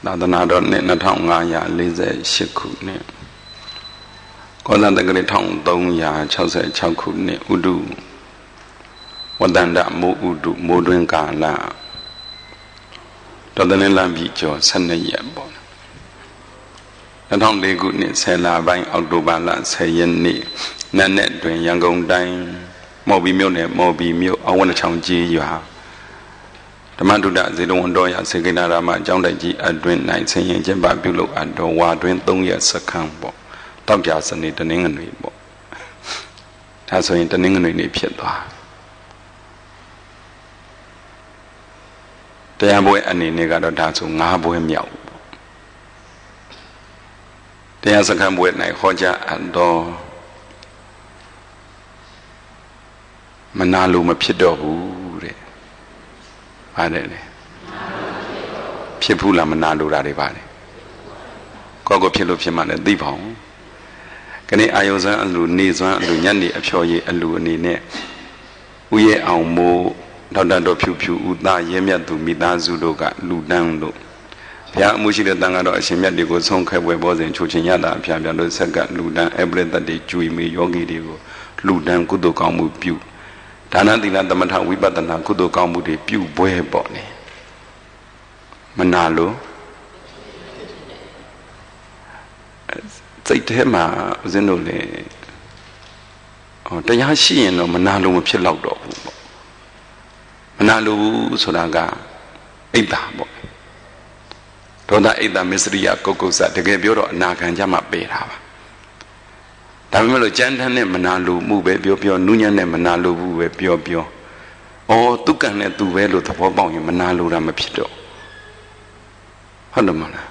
သာသနာတော်နှစ်2548ခုနှစ်ကောဇာတက္ကရာ1366ခုနှစ်ဥဒုဝတ္တန္တမိုးဥဒုမိုးတွင်ကာလတော်တဲ့လမ်းပြီးကျော်12ရက်ပေါ့2004ခုနှစ်10လပိုင်းအောက်တိုဘာလ10ရက်နေ့နက်နဲ့တွင်ရန်ကုန်တိုင်းမော်ဘီမြို့နယ်မော်ဘီမြို့အဝတ်ချောင်းကြီးရွာဓမ္မဒုဒဇေတဝန်တော်ရစေကိနာရမအကြောင်းတိုက်ကြီးအတွင်၌ဆင်ရင်ကျင်းပပြုလုပ်အပ်တော်ဝါတွင်3ရက်စခန်းပေါ့တောက်ကြစနေတနင်္ဂနွေပေါ့ဒါဆိုရင်တနင်္ဂနွေနေ့ဖြစ်သွားတရားပွဲအနေနဲ့ကတော့ဒါဆို9ပွဲမြောက်ပေါ့တရားစခန်းပွဲ၌ဟောကြားအပ်တော်မနာလို့မဖြစ်တော့ဘူးတဲ့ပါတယ်လေဖြစ်ဘူးလားမနာလို့တာတွေပါတယ်ကိုကိုဖြစ်လို့ဖြစ်မှလည်းသိပါအောင်ခဏအာယုံစံအလူနေစွမ်းအလူညနေအဖျော်ရည်အလူအနေနဲ့ဥရဲ့အောင်မိုးဒေါက်တာတော်ဖြူဖြူဦးသားရဲမြတ်သူမိသားစုတို့ကလူတန်းလို့ဘုရားအမှုရှိတဲ့တန်ခါတော်အရှင်မြတ်တွေကိုဆုံးခဲပွဲပေါ်စဉ်ချိုချင်ရတာအဖျားပြလို့ဆက်ကလူတန်းအပရိသတ်တွေကျွေမေယောဂီတွေကိုလူတန်းကုသိုလ်ကောင်းမှုပြုဒါနသီလသမထဝိပဿနာကုသိုလ်ကောင်းမှုတွေပြုပွဲပေါ့လေမနာလို့စိတ်ထဲမှာဦးဇင်းတို့လေတရားရှိရင်တော့မနာလို့မဖြစ်တော့ဘူးပေါ့မနာလို့ဆိုတာကအိတ်တာပေါ့ဒေါသအိတ်တာမစ္စရိယကုတ်ကုတ်စတကယ်ပြောတော့အနာခံကြမှာပေတာပါဒါပေမဲ့လို့ကြမ်းတမ်းနဲ့မနာလိုမှုပဲပြောပြောနုညံ့နဲ့မနာလိုဘူးပဲပြောပြောသူကံနဲ့သူပဲလို့သဘောပေါက်ရင်မနာလိုတာမဖြစ်တော့ဟုတ်တယ်မလား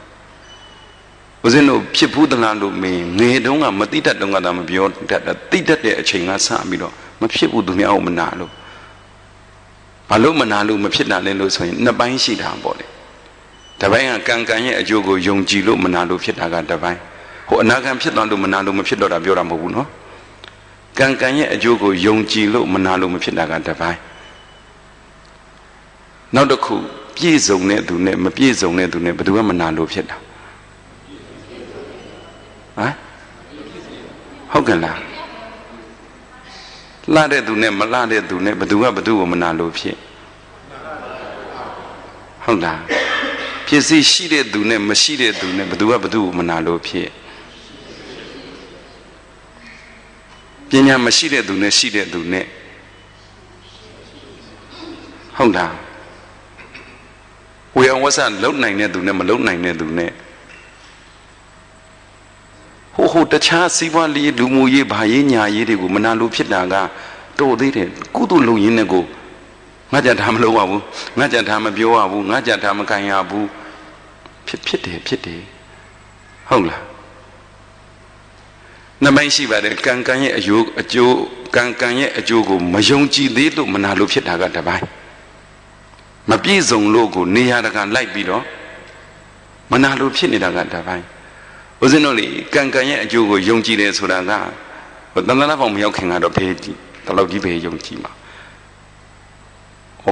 ဦးဇင်းတို့ဖြစ်ဘူးတလားလို့မင်းငယ်တုန်းကမသိတတ်တုန်းကသာမပြောတတ်တာသိတတ်တဲ့အချိန်ကစပြီးတော့မဖြစ်ဘူးသူများကိုမနာလို့ဘာလို့မနာလို့မဖြစ်တာလဲလို့ဆိုရင်နှစ်ပိုင်းရှိတာပေါ့လေတစ်ပိုင်းကကံရဲ့အကျိုးကိုယုံကြည်လို့မနာလို့ဖြစ်တာကတစ်ပိုင်းဟိုအနာဂတ်ဖြစ်သွားလို့မနာလို့မဖြစ်တော့တာပြောတာမဟုတ်ဘူးနော်ကံရဲ့အကျိုးကိုယုံကြည်လို့မနာလို့မဖြစ်တာကတစ်ပိုင်းနောက်တစ်ခုပြည့်စုံတဲ့သူနဲ့မပြည့်စုံတဲ့သူနဲ့ဘယ်သူမှမနာလို့ဖြစ်တာဟမ်ဟုတ်ကဲ့လားလှတဲ့သူနဲ့မလှတဲ့သူနဲ့ဘယ်သူကဘယ်သူကိုမနာလို့ဖြစ်ဟုတ်လားဖြစ်စီရှိတဲ့သူနဲ့မရှိတဲ့သူနဲ့ဘယ်သူကဘယ်သူကိုမနာလို့ဖြစ်ပညာမရှိတဲ့သူနဲ့ရှိတဲ့သူနဲ့ဟုတ်လားဝေယဝဆလုံနိုင်တဲ့သူနဲ့မလုံနိုင်တဲ့သူနဲ့ဟိုတခြားစီးပွားရေးလူမှုရေးဘာရေးညာရေးတွေကိုမနာလို့ဖြစ်တာကတော်သေးတယ်ကုသိုလ်လုပ်ရင်းနဲ့ကိုငါကြတာမလုပ်ရဘူးငါကြတာမပြောရဘူးငါကြတာမကန်ရဘူးဖြစ်တယ်ဟုတ်လားနှစ်ပိုင်းရှိပါတယ်ကံရဲ့အကျိုးကံရဲ့အကျိုးကိုမယုံကြည်သေးလို့မနာလို့ဖြစ်တာကတစ်ပိုင်းမပြည့်စုံလို့ကိုနေရာတကာလိုက်ပြီးတော့မနာလို့ဖြစ်နေတာကတစ်ပိုင်းဦးဇင်းတို့လေကံရဲ့အကျိုးကိုယုံကြည်တယ်ဆိုတာကတန်တရာပေါင်းမရောက်ခင်ကတော့ဘယ်တလောက်ကြီးပဲယုံကြည်မှာ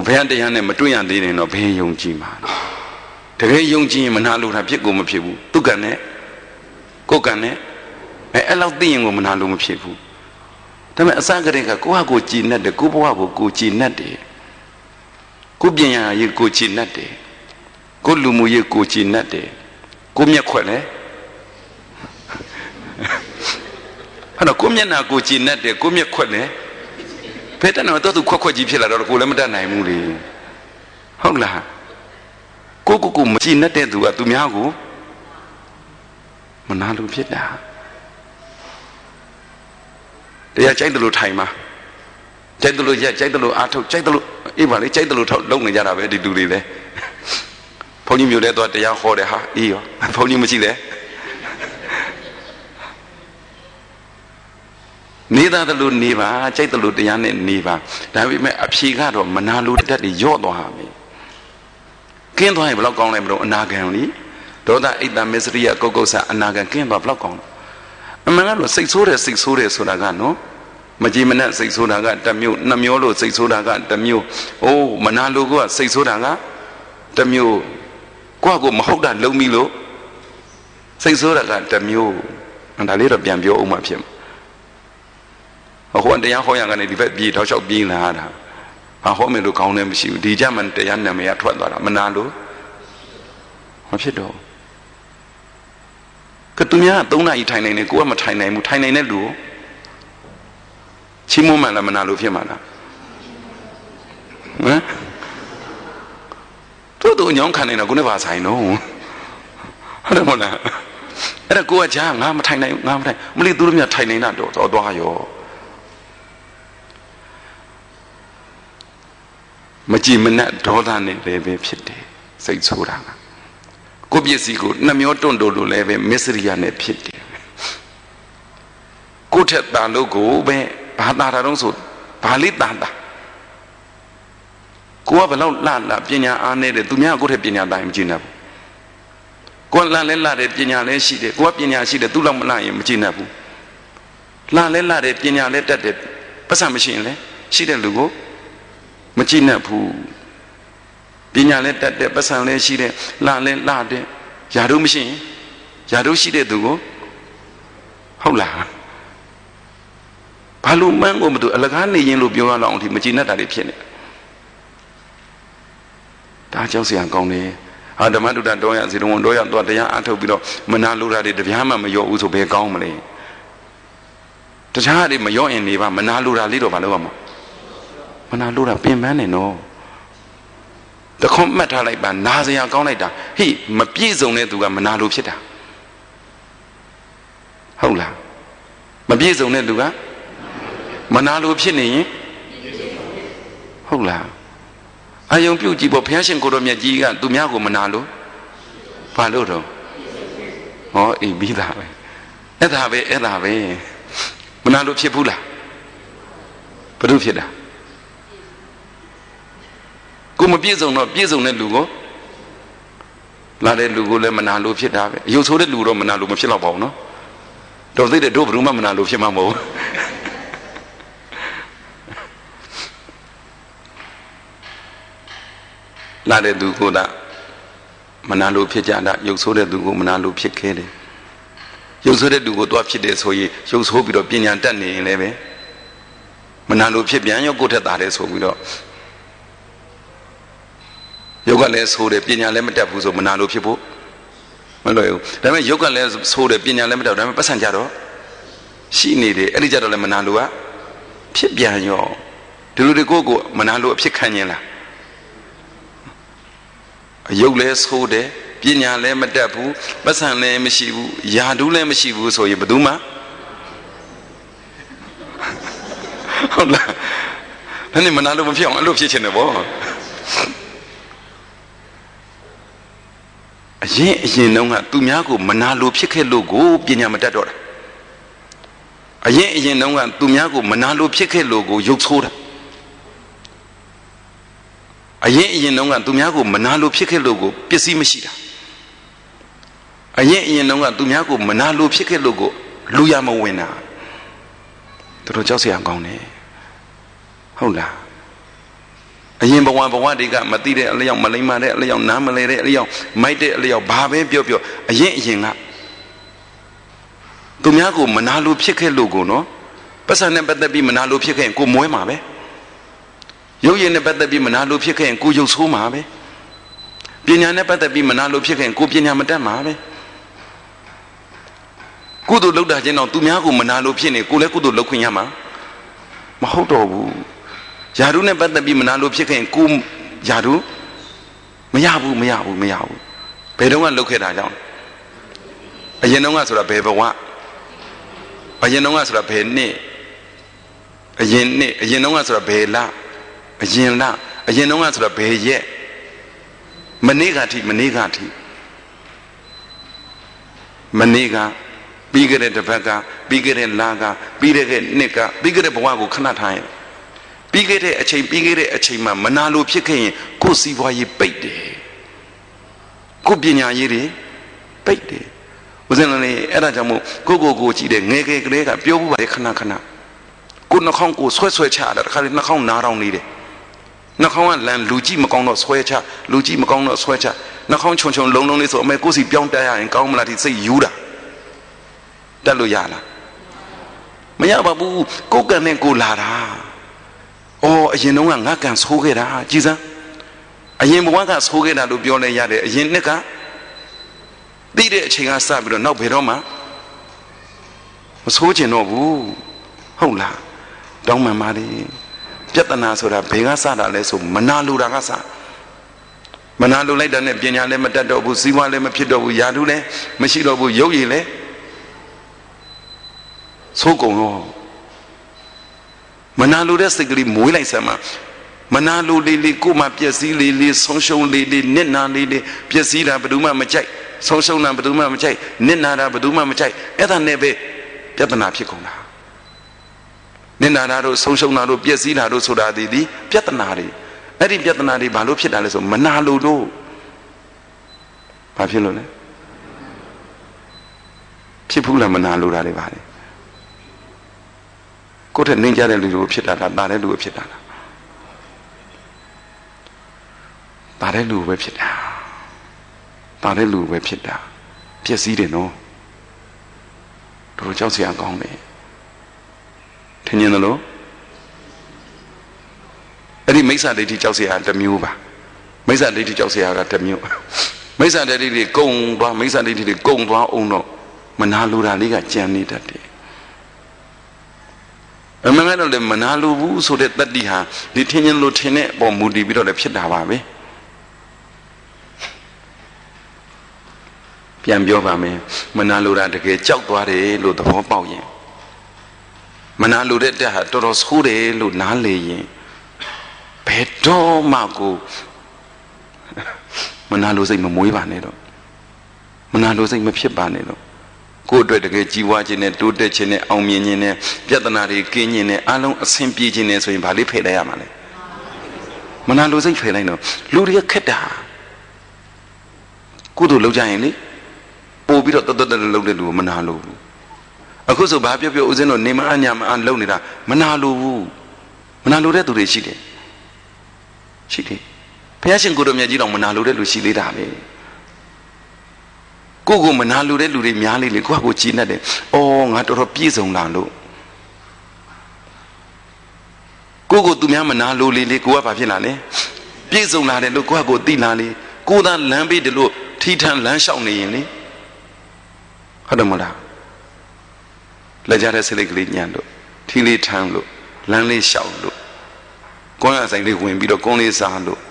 ဘယ်တရားနဲ့မတွေ့ရသေးတယ်တော့ဘယ်ယုံကြည်မှာတကယ်ယုံကြည်ရင်မနာလို့တာဖြစ်ကိုမဖြစ်ဘူးသူကံနဲ့ကိုယ်ကံနဲ့အဲ့လောက်သိရင်ကိုမနာလို့မဖြစ်ဘူးဒါပေမဲ့အစကတည်းကကိုယ့်ဟာကိုယ်ကြည်နဲ့တယ်ကိုယ့်ဘဝကိုကိုယ်ကြည်နဲ့တယ်ကိုယ်ပညာရေးကိုကြည်နဲ့တယ်ကိုယ်လူမှုရေးကိုကြည်နဲ့တယ်ကိုယ်မျက်ခွက်လဲအဲ့တော့ကိုယ်မျက်နှာကိုကြည်နဲ့တယ်ကိုယ်မျက်ခွက်လဲဘယ်တန်းတော့သူခွက်ကြီးဖြစ်လာတော့ကိုယ်လည်းမတတ်နိုင်ဘူးလေဟုတ်လားကိုမကြည်နဲ့တဲ့သူကသူများကိုမနာလို့ဖြစ်တာတရားကြိုက်တယ်လို့ထိုင်မှာကြိုက်တယ်လို့ရက်ကြိုက်တယ်လို့အားထုတ်ကြိုက်တယ်လို့အေးပါလေကြိုက်တယ်လို့ထုတ်လုပ်နေကြတာပဲဒီလူတွေလည်းဘုန်းကြီးမျိုးတဲ့တော့တရားဟောတယ်ဟာအေးရောဘုန်းကြီးမရှိလဲနေတာတယ်လို့နေပါကြိုက်တယ်လို့တရားနဲ့နေပါဒါပေမဲ့အဖြေကတော့မနာလို့တတ်တယ်ရော့သွားပြီကင်းသွားရင်ဘယ်လောက်ကောင်းလဲမလို့အနာဂံလीဒေါသအိတ်တမစ္စရိယကုတ်ကုတ်ဆာအနာဂံကင်းသွားဘယ်လောက်ကောင်းလဲအမှန်ကတော့စိတ်ဆိုးတယ်ဆိုတာကနော်မကြည်မနဲ့စိတ်ဆိုးတာကတစ်မျိုးနှစ်မျိုးလို့စိတ်ဆိုးတာကတစ်မျိုးမနာလို့ကစိတ်ဆိုးတာကတစ်မျိုး ကိုမဟုတ်တာလုံးပြီလို့စိတ်ဆိုးတာကတစ်မျိုးဒါလေးတော့ပြန်ပြောအောင်မှဖြစ်မှာဟိုတရားဟောရကနေဒီဘက်ပြေးတော့လျှောက်ပြေးလာတာဟောမယ်လို့ကောင်းတယ်မရှိဘူးဒီကြမှာတရားနာမည်ကထွက်သွားတာမနာလို့မဖြစ်တော့ကသူများ3နာရီထိုင်နိုင်တယ်ကိုကမထိုင်နိုင်ဘူးထိုင်နိုင်တဲ့လူကိုချီးမွမ်းမှလားမနာလို့ဖြစ်မှာလားဟမ်တို့ညောင်းခံနေတာကိုနဲ့ပါဆိုင်တော့ဟုတ်တယ်မဟုတ်လားအဲ့ဒါကိုကကြားငါမထိုင်နိုင်ငါမထိုင်မလို့သူတို့များထိုင်နေတာတော့သွားရောမကြည်မနဲ့ဒေါသနဲ့လည်းပဲဖြစ်တယ်စိတ်ဆိုးတာကကိုပစ္စည်းကိုနှမျောတွန့်တိုလို့လည်းပဲမစ္စရိယနဲ့ဖြစ်တယ်ကိုထက်တာလို့ကိုပဲဘာသာတာတော့ဆိုဘာလေးတာတာကိုကဘယ်လောက်လှပညာအားနေတဲ့သူများကိုထက်ပညာတိုင်းမကြည့်နိုင်ဘူးကိုကလှလဲလှတဲ့ပညာလည်းရှိတယ်ကိုကပညာရှိတယ်သူ့လောက်မလှရင်မကြည့်နိုင်ဘူးလှလဲလှတဲ့ပညာလည်းတတ်တယ်ပတ်စံမရှိရင်လည်းရှိတဲ့လူကိုမကြည့်နဲ့ဘူးပညာလည်းတတ်တဲ့ပတ်စံလည်းရှိတဲ့လှလည်းလှတဲ့ယာတို့မရှိရင်ယာတို့ရှိတဲ့သူကိုဟုတ်လားဘာလို့မှန်းကိုမတူအလကားနေရင်လို့ပြောရအောင်ဒီမကြည်နဲ့တာတွေဖြစ်နေဒါကြောင့်ဆရာကောင်းတယ်ဟာဓမ္မတုဒ္ဒတော်ရစီတော်တော်ရတော့တရားအထုတ်ပြီးတော့မနာလိုတာတွေတပြားမှမရောဘူးဆိုဘယ်ကောင်းမလဲတခြားတွေမရောရင်နေပါမနာလိုတာလေးတော့ဘာလို့ရမှာမနာလိုတာပင်ပန်းနေနော်တခွန်မှတ်ထားလိုက်ပါနာစရာကောင်းလိုက်တာဟိမပြည့်စုံတဲ့သူကမနာလိုဖြစ်တာဟုတ်လားမပြည့်စုံတဲ့သူကမနာလိုဖြစ်နေရင်ဟုတ်လားအာယုံပြုတ်ကြည့်ပေါ့ဘုရားရှင်ကိုတော်မြတ်ကြီးကသူများကိုမနာလို့ဘာလို့တော့ဟောအေးပြီးသားပဲအဲ့ဒါပဲမနာလို့ဖြစ်ဘူးလားဘာလို့ဖြစ်တာကိုမပြည့်စုံတော့ပြည့်စုံတဲ့လူကိုလာတဲ့လူကိုလည်းမနာလို့ဖြစ်တာပဲရုပ်ဆိုးတဲ့လူတော့မနာလို့မဖြစ်တော့ပါဘူးနော်တော်သိတဲ့တို့ဘယ်သူမှမနာလို့ဖြစ်မှာမဟုတ်လာတဲ့သူကိုသာမနာလို့ဖြစ်ကြတာရုပ်ဆိုးတဲ့သူကိုမနာလို့ဖြစ်ခဲ့တယ်ရုပ်ဆိုးတဲ့သူကိုတွားဖြစ်တယ်ဆိုရင်ရုပ်ဆိုးပြီးတော့ပညာတတ်နေရင်လည်းပဲမနာလို့ဖြစ်ပြန်ရောကိုယ်ထက်သာတယ်ဆိုပြီးတော့ရုပ်ကလည်းဆိုးတယ်ပညာလည်းမတတ်ဘူးဆိုမနာလို့ဖြစ်ဖို့မလွယ်ဘူးဒါပေမဲ့ရုပ်ကလည်းဆိုးတယ်ပညာလည်းမတတ်ဘူးဒါပေမဲ့ပတ်စံကြတော့ရှိနေတယ်အဲ့ဒီကြတော့လည်းမနာလို့ကဖြစ်ပြန်ရောဒီလိုတွေကိုမနာလို့အဖြစ်ခံရင်လားအယုတ်လည်းဆိုးတယ်ပညာလည်းမတတ်ဘူးပတ်စံလည်းမရှိဘူးယာဒူးလည်းမရှိဘူးဆိုရင်ဘယ်သူမှဟုတ်လားဒါနဲ့မနာလို့မဖြစ်အောင်အဲ့လိုဖြစ်ချင်တယ်ဗောအရင်တုန်းကသူများကိုမနာလို့ဖြစ်ခဲ့လို့ကိုပညာမတတ်တော့တာအရင်တုန်းကသူများကိုမနာလို့ဖြစ်ခဲ့လို့ကိုရုပ်ဆိုးတာအရင်တုန်းကသူများကိုမနာလို့ဖြစ်ခဲ့လို့ကိုပစ္စည်းမရှိတာအရင်တုန်းကသူများကိုမနာလို့ဖြစ်ခဲ့လို့ကိုလူရမဝင်တာတို့ကြောက်စရာကောင်းတယ်ဟုတ်လားအရင်ဘဝတွေကမသိတဲ့အလျောက်မလိမ္မာတဲ့အလျောက်နားမလဲတဲ့အလျောက်မိုက်တဲ့အလျောက်ဘာပဲပြောအရင်ကသူများကိုမနာလို့ဖြစ်ခဲ့လို့ကိုနော်ပတ်စံနဲ့ပတ်သက်ပြီးမနာလို့ဖြစ်ခဲ့ရင်ကိုမွဲမှာပဲရုပ်ရည်နဲ့ပတ်သက်ပြီးမနာလို့ဖြစ်ခဲ့ရင်ကိုရုပ်ဆိုးမှာပဲပညာနဲ့ပတ်သက်ပြီးမနာလို့ဖြစ်ခဲ့ရင်ကိုပညာမတတ်မှာပဲကုသိုလ်လုပ်တာချင်းတော့သူများကိုမနာလို့ဖြစ်နေကိုလည်းကုသိုလ်လုပ်ခွင့်ရမှာမဟုတ်တော့ဘူးယာရုနဲ့ပတ်သက်ပြီးမနာလို့ဖြစ်ခဲ့ရင်ကိုယာရုမရဘူးဘယ်တော့မှလုပ်ခဲ့တာကြောင့်အရင်တော့ကဆိုတာဘယ်ဘဝအရင်တော့ကဆိုတာဘယ်နှစ်အရင်တော့ကဆိုတာဘယ်လအရင်တော့ကဆိုတာဘယ်ရက်မနေ့ကထိပြီးခဲ့တဲ့တစ်ပတ်ကပြီးခဲ့တဲ့လကပြီးခဲ့တဲ့နှစ်ကပြီးခဲ့တဲ့ဘဝကိုခဏထားရင်ပြီးခဲ့တဲ့အချိန်မှာမနာလို့ဖြစ်ခဲ့ရင်ကိုယ်စီးပွားရေးပိတ်တယ်ကိုယ်ပညာရေးတွေပိတ်တယ်ဦးဇင်းလည်းအဲ့ဒါကြောင့်မို့ကိုကြည့်တယ်ငယ်ကလေးကပြောဘူးပါလေခဏကိုနှာခေါင်းကိုဆွဲချတာတခါလေနှာခေါင်းနားတောင်နေတယ်နှာခေါင်းကလန်လူကြည့်မကောင်းတော့ဆွဲချလူကြည့်မကောင်းတော့ဆွဲချ နှာခေါင်းချုံချုံလုံးလုံးလေးဆိုအမေကိုယ်စီပြောင်းတက်ရရင်ကောင်းမလားဒီစိတ်ယူတာတက်လို့ရလားမရပါဘူးကိုယ်ကံနဲ့ကိုလာတာအော်အရင်တုန်းကငါကံဆိုးခဲ့တာကြည်စမ်းအရင်ဘဝကဆိုးခဲ့တာလို့ပြောလဲရတယ်အရင်နှစ်ကသိတဲ့အချိန်ကစပြီးတော့နောက်ဘယ်တော့မှမဆိုးကျင်တော့ဘူးဟုတ်လားတောင်းမှန်ပါလေပြဿနာဆိုတာဘယ်ကစတာလဲဆိုမနာလိုတာကစမနာလိုလိုက်တာနဲ့ပညာလည်းမတတ်တော့ဘူးစီးပွားလည်းမဖြစ်တော့ဘူးယာတုလည်းမရှိတော့ဘူးရုပ်ရည်လည်းဆိုးကုန်ရောမနာလိုတဲ့စိတ်ကလေးမွေးလိုက်စမ်းမှာမနာလိုလေးလေးကိုမှပျက်စီးလေးလေးဆုံးရှုံးလေးလေးနစ်နာလေးလေးပျက်စီးတာဘယ်သူမှမကြိုက်ဆုံးရှုံးတာဘယ်သူမှမကြိုက်နစ်နာတာဘယ်သူမှမကြိုက်အဲ့ဒါနဲ့ပဲပြဿနာဖြစ်ကုန်တာနစ်နာတာတို့ဆုံးရှုံးတာတို့ပျက်စီးတာတို့ဆိုတာဒီပြဿနာတွေအဲ့ဒီပြဿနာတွေဘာလို့ဖြစ်တာလဲဆိုမနာလိုလို့ဘာဖြစ်လို့လဲဖြစ်ဘူးလားမနာလိုတာတွေပါလေကိုယ်ထက်နှင်းကြတဲ့လူတွေဖြစ်တာလားတာတဲ့လူတွေဖြစ်တာလားတာတဲ့လူပဲဖြစ်တာတာတဲ့လူပဲဖြစ်တာပျက်စီးတယ်နော်တို့ကြောက်စရာကောင်းတယ်ထင်ရင်လို့အဲ့ဒီမိစ္ဆာဒိဋ္ဌိကြောက်စရာတစ်မျိုးပါမိစ္ဆာဒိဋ္ဌိကြောက်စရာကတစ်မျိုးမိစ္ဆာဒိဋ္ဌိတွေကုံသွားမိစ္ဆာဒိဋ္ဌိတွေကုံသွားအောင်တော့မနာလိုတာလေးကကြံနေတတ်တယ်အမှန်ကတော့လည်းမနာလိုဘူးဆိုတဲ့တတ္တိဟာဒီထင်ရင်လို့ထင်တဲ့အပေါ်မူတည်ပြီးတော့လည်းဖြစ်တာပါပဲပြန်ပြောပါမယ်မနာလိုတာတကယ်ကြောက်သွားတယ်လို့သဘောပေါက်ရင်မနာလိုတဲ့တက်ဟာတော်တော်ဆိုးတယ်လို့နားလေရင်ဘယ်တော့မှကိုမနာလိုစိတ်မမွေးပါနဲ့တော့မနာလိုစိတ်မဖြစ်ပါနဲ့တော့ကိုယ့်အတွက်တကယ်ကြီးပွားခြင်းနဲ့တိုးတက်ခြင်းနဲ့အောင်မြင်ခြင်းနဲ့ပြဿနာတွေကင်းခြင်းနဲ့အလုံးအဆင်ပြေခြင်းနဲ့ဆိုရင်ဗာလေးဖယ်လိုက်ရမှာလေမနာလိုစိတ်ဖယ်လိုက်တော့လူတွေကခက်တာကုသိုလ်လုပ်ကြရင်လေပို့ပြီးတော့တတ်တတ်လုပ်တဲ့လူကမနာလိုဘူးအခုဆိုဘာပြောပြောဦးဇင်းတို့နေမအညာမအလုပ်နေတာမနာလိုဘူးမနာလိုတဲ့သူတွေရှိတယ်ရှိတယ်ဘုရားရှင်ကိုယ်တော်မြတ်ကြီးတော်မနာလိုတဲ့လူရှိသေးတာပဲကိုမနာလိုတဲ့လူတွေများလေလေကိုကကြည်နေတယ်အော်ငါတော်တော်ပြည့်စုံလာလို့ကိုသူများမနာလိုလေလေကိုကဘာဖြစ်လာလဲပြည့်စုံလာတယ်လို့ကိုကသိလာလေကိုသာလမ်းပေးတယ်လို့ထီထန်လမ်းလျှောက်နေရင်လေဟုတ်တယ်မလားလက်ကြတဲ့စိတ်လေးကလေးညံ့လို့ထီလေးထမ်းလို့လမ်းလေးလျှောက်လို့ကွန်းရဆိုင်လေးဝင်ပြီးတော့ကွန်းလေးစားလို့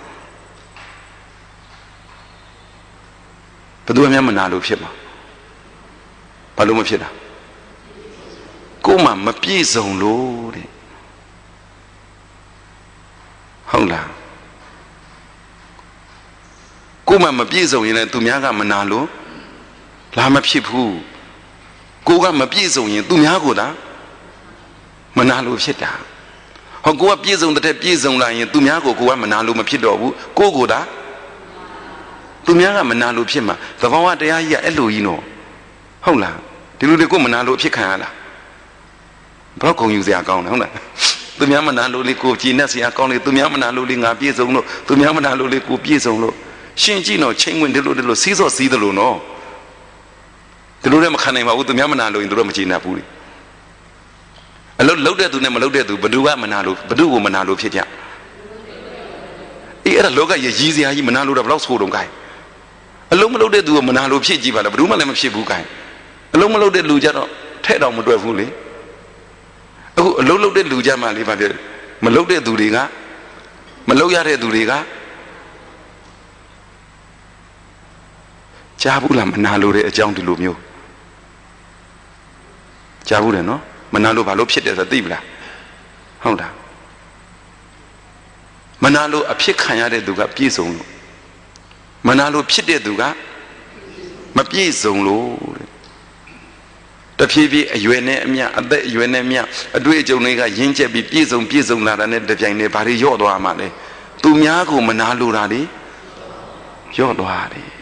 ဘယ်သူမှမနာလို့ဖြစ်မှာဘာလို့မဖြစ်တာကိုမှမပြည့်စုံလို့တဲ့ဟုတ်လားကိုမှမပြည့်စုံရင်လည်းသူများကမနာလို့လာမဖြစ်ဘူးကိုကမပြည့်စုံရင်သူများကိုသာမနာလို့ဖြစ်တာဟောကိုကပြည့်စုံတဲ့ပြည့်စုံလာရင်သူများကိုကမနာလို့မဖြစ်တော့ဘူးကိုသာသူများကမနာလို့ဖြစ်မှာသဘောဝတရားကြီးကအဲ့လိုကြီးနော်ဟုတ်လားဒီလူတွေကိုမနာလို့ဖြစ်ခံရလားဘယ်တော့ဂုဏ်ယူစရာကောင်းလဲဟုတ်လားသူများမနာလို့လေကိုကြည်နဲ့စရာကောင်းလေသူများမနာလို့လေငါပြည့်စုံလို့သူများမနာလို့လေကိုပြည့်စုံလို့ရှင်ကြည့်တော့ချိန်ဝင်တယ်လို့စီးစော့စီးတယ်လို့နော်ဒီလိုလည်းမခံနိုင်ပါဘူးသူများမနာလို့ရင်သူတို့မကြည်နပ်ဘူးလေအလုပ်လုပ်တဲ့သူနဲ့မလုပ်တဲ့သူဘယ်သူကမနာလို့ဘယ်သူကိုမနာလို့ဖြစ်ကြအေးအဲ့ဒါလောကရဲ့ရည်စရာကြီးမနာလို့တော့ဘယ်လောက်ဆိုးတုံးကိုင်းအလုံးမလုပ်တဲ့သူကမနာလို့ဖြစ်ကြည့်ပါလားဘယ်သူမှလည်းမဖြစ်ဘူးကိုင်းအလုံးမလုပ်တဲ့လူကြတော့ထဲ့တော့မတွေ့ဘူးလေအခုအလုံးလုပ်တဲ့လူကြမှလေးပါပြမလုပ်တဲ့သူတွေကမလုပ်ရတဲ့သူတွေကကြားဘူးလားမနာလို့တဲ့အကြောင်းဒီလိုမျိုးကြားဘူးတယ်နော်မနာလို့ဘာလို့ဖြစ်တယ်ဆိုသိပလားဟုတ်လားမနာလို့အဖြစ်ခံရတဲ့သူကပြည့်စုံလို့မနာလို့ဖြစ်တဲ့သူကမပြည့်စုံလို့တဖြည်းဖြည်းအရွယ်နဲ့အမျှအသက်အရွယ်နဲ့အမျှအတွေ့အကြုံတွေကရင့်ကျက်ပြီးပြည့်စုံလာတာနဲ့တပြိုင်တည်းဘာတွေညော့သွားမှလဲသူများကိုမနာလို့တာလေညော့သွားတယ်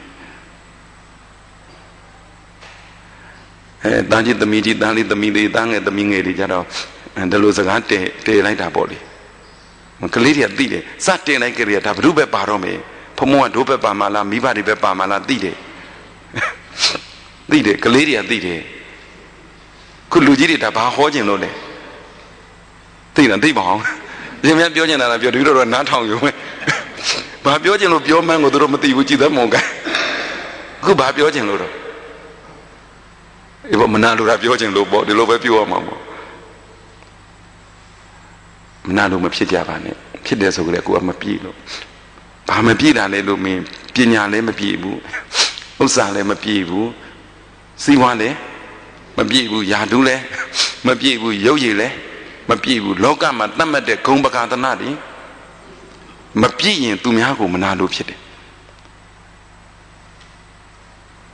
တန်းကြီးသမီးကြီးတန်းလေးသမီးလေးတန်းငယ်သမီးငယ်တွေကြတော့ဒီလိုစကားတည်လိုက်တာပေါ့လေကလေးတွေကသိတယ်စတင်လိုက်ကြရတာဘုရုပဲပါတော့မယ်ဘ မောကဒိုးပဲပါမလားမိဘတွေပဲပါမလားသိတယ်သိတယ်ကလေးတွေကသိတယ်ခုလူကြီးတွေဒါဘာဟောကျင်လို့လဲသိလားသိပါအောင်ရှင်များပြောကျင်တာလားပြောတပည့်တော်တော့နားထောင်ယူမယ်ဘာပြောကျင်လို့ပြောမှန်းကိုသူတို့မသိဘူးကြည်သက်မုံကအခုဘာပြောကျင်လို့တော့မနာလိုတာပြောကျင်လို့ပေါ့ဒီလိုပဲပြောရမှာပေါ့မနာလို့မဖြစ်ကြပါနဲ့ဖြစ်တယ်ဆိုကြလေကိုကမပြည့်လို့ဘာမပြည့်တာလဲလို့မင်းပညာလည်းမပြည့်ဘူးဥစ္စာလည်းမပြည့်ဘူးစီးပွားလည်းမပြည့်ဘူးယာတုလည်းမပြည့်ဘူးရုပ်ရည်လည်းမပြည့်ဘူးလောကမှာတတ်မှတ်တဲ့ဂုဏ်ပကာသနာတွေမပြည့်ရင်သူများကိုမနာလို့ဖြစ်တယ်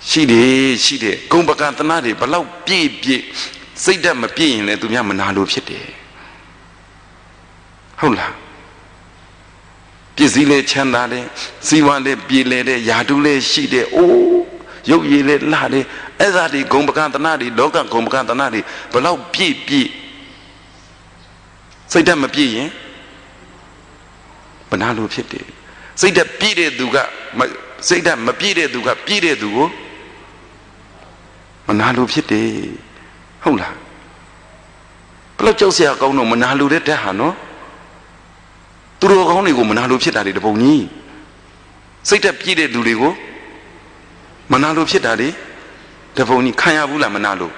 ရှိတယ်ဂုဏ်ပကာသနာတွေဘလောက်ပြည့်စိတ်ဓာတ်မပြည့်ရင်လည်းသူများမနာလို့ဖြစ်တယ်ဟုတ်လားပစ္စည်းလေးချမ်းသာတယ်စီဝါလေးပြည်လေတဲ့ယာတုလေးရှိတယ်အိုးရုပ်ရည်လေးလှတယ်အဲ့ဒါဒီဂုဏ်ပကံတနာတွေလောကဂုဏ်ပကံတနာတွေဘလောက်ပြည့်စိတ်ဓာတ်မပြည့်ရင်မနာလို့ဖြစ်တယ်စိတ်ဓာတ်ပြည့်တဲ့သူကစိတ်ဓာတ်မပြည့်တဲ့သူကပြည့်တဲ့သူကိုမနာလို့ဖြစ်တယ်ဟုတ်လားဘလောက်ကြောက်စရာကောင်းတော့မနာလို့တဲ့တက်ဟာနော်သူတို့ကောင်းတွေကိုမနာလို့ဖြစ်တာတွေတပုံကြီးစိတ်ဓာတ်ပြည့်တဲ့လူတွေကိုမနာလို့ဖြစ်တာတွေတပုံကြီးခံရဘူးလားမနာလို့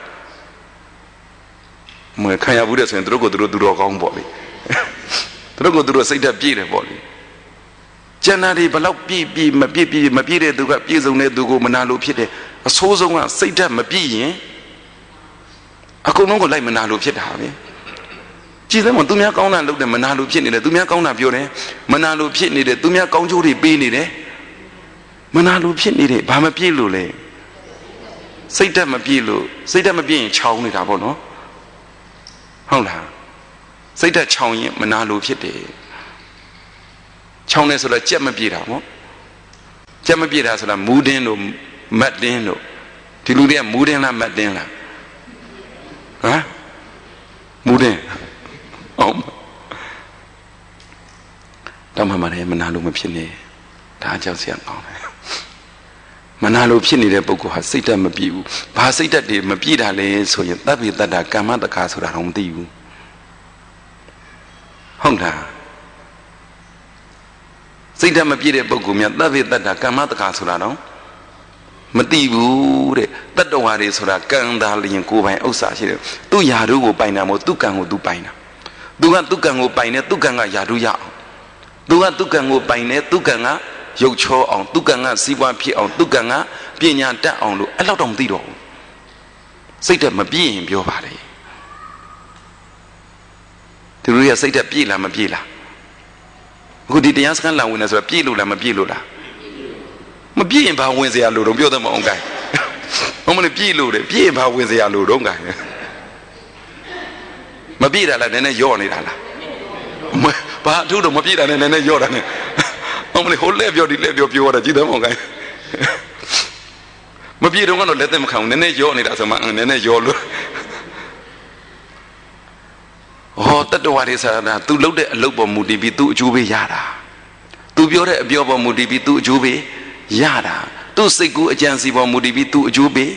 မခံရဘူးတဲ့ဆိုရင်သူတို့ကိုသူတို့ကောင်းပေါ့လေသူတို့ကိုသူတို့စိတ်ဓာတ်ပြည့်တယ်ပေါ့လေကျန်တာတွေဘလောက်ပြည့်မပြည့်တဲ့သူကပြည့်စုံတဲ့သူကိုမနာလို့ဖြစ်တယ်အဆိုးဆုံးကစိတ်ဓာတ်မပြည့်ရင်အကုန်လုံးကိုလိုက်မနာလို့ဖြစ်တာပဲကြည်စမ်းမသူများကောင်းတာလုပ်တယ်မနာလို့ဖြစ်နေတယ်သူများကောင်းတာပြောတယ်မနာလို့ဖြစ်နေတယ်သူများကောင်းကျိုးတွေပေးနေတယ်မနာလို့ဖြစ်နေတယ်ဘာမပြည့်လို့လဲစိတ်ဓာတ်မပြည့်လို့စိတ်ဓာတ်မပြည့်ရင်ချောင်းနေတာပေါ့နော်ဟုတ်လားစိတ်ဓာတ်ချောင်းရင်မနာလို့ဖြစ်တယ်ချောင်းနေဆိုတော့ကြက်မပြည့်တာပေါ့ကြက်မပြည့်တာဆိုတာမူးတင်းတို့မတ်တင်းတို့ဒီလူတွေကမူးတင်းလားမတ်တင်းလားဟမ်မူးတင်းအောင်တော့မှလည်းမနာလို့မဖြစ်နေဒါကြောက်စရာကောင်းတယ်မနာလို့ဖြစ်နေတဲ့ပုဂ္ဂိုလ်ဟာစိတ်ဓာတ်မပြည့်ဘူးဘာစိတ်ဓာတ်တွေမပြည့်တာလဲဆိုရင်တပ်ပိတ္တကမ္မတက္ခဆိုတာတော့မသိဘူးဟုတ်လားစိတ်ဓာတ်မပြည့်တဲ့ပုဂ္ဂိုလ်များတပ်ပိတ္တကမ္မတက္ခဆိုတာတော့မသိဘူးတဲ့တတ္တဝါတွေဆိုတာကံသာလျင်ကိုယ်ပိုင်ဥစ္စာရှိတယ်သူ့ယာတို့ကိုပိုင်တာမဟုတ်သူ့ကံကိုသူပိုင်တာသူကသူ့ကံကိုပိုင်တယ်သူ့ကံကယာတို့ရအောင်သူကသူ့ကံကိုပိုင်တယ်သူ့ကံကရုပ်ချောအောင်သူ့ကံကစီးပွားဖြစ်အောင်သူ့ကံကပညာတတ်အောင်လို့အဲ့လောက်တော့မသိတော့ဘူးစိတ်ဓာတ်မပြည့်ရင်ပြောပါလေသူတို့ရစိတ်ဓာတ်ပြည့်လားမပြည့်လားအခုဒီတရားစခန်းလာဝင်နေဆိုတော့ပြည့်လို့လားမပြည့်လို့လားမပြည့်ရင်ဘာဝင်เสียလို့တော့ပြောတယ်မအောင်ကိုင်းဘာမလဲပြည့်လို့တယ်ပြည့်ရင်ဘာဝင်เสียလို့တော့ကိုင်းမပြည့်တာလားနည်းနည်းယော့နေတာလားဘာအထူးတော့မပြည့်တာနဲ့နည်းနည်းယော့တာနဲ့ဘာမလဲဟိုလက်ပြောဒီလက်ပြောပြောတာကြည့်တယ်မအောင်ကိုင်းမပြည့်တော့ကတော့လက်သက်မခံဘူးနည်းနည်းယော့နေတာဆိုမှနည်းနည်းယော့လို့ဟောတတ္တဝါတွေဆိုတာသူလုပ်တဲ့အလုပ်ပေါ်မူတည်ပြီးသူအကျိုးပေးရတာသူပြောတဲ့အပြောပေါ်မူတည်ပြီးသူအကျိုးပေးရတာသူစိတ်ကူးအကြံစီပေါ်မူတည်ပြီးသူအကျိုးပေး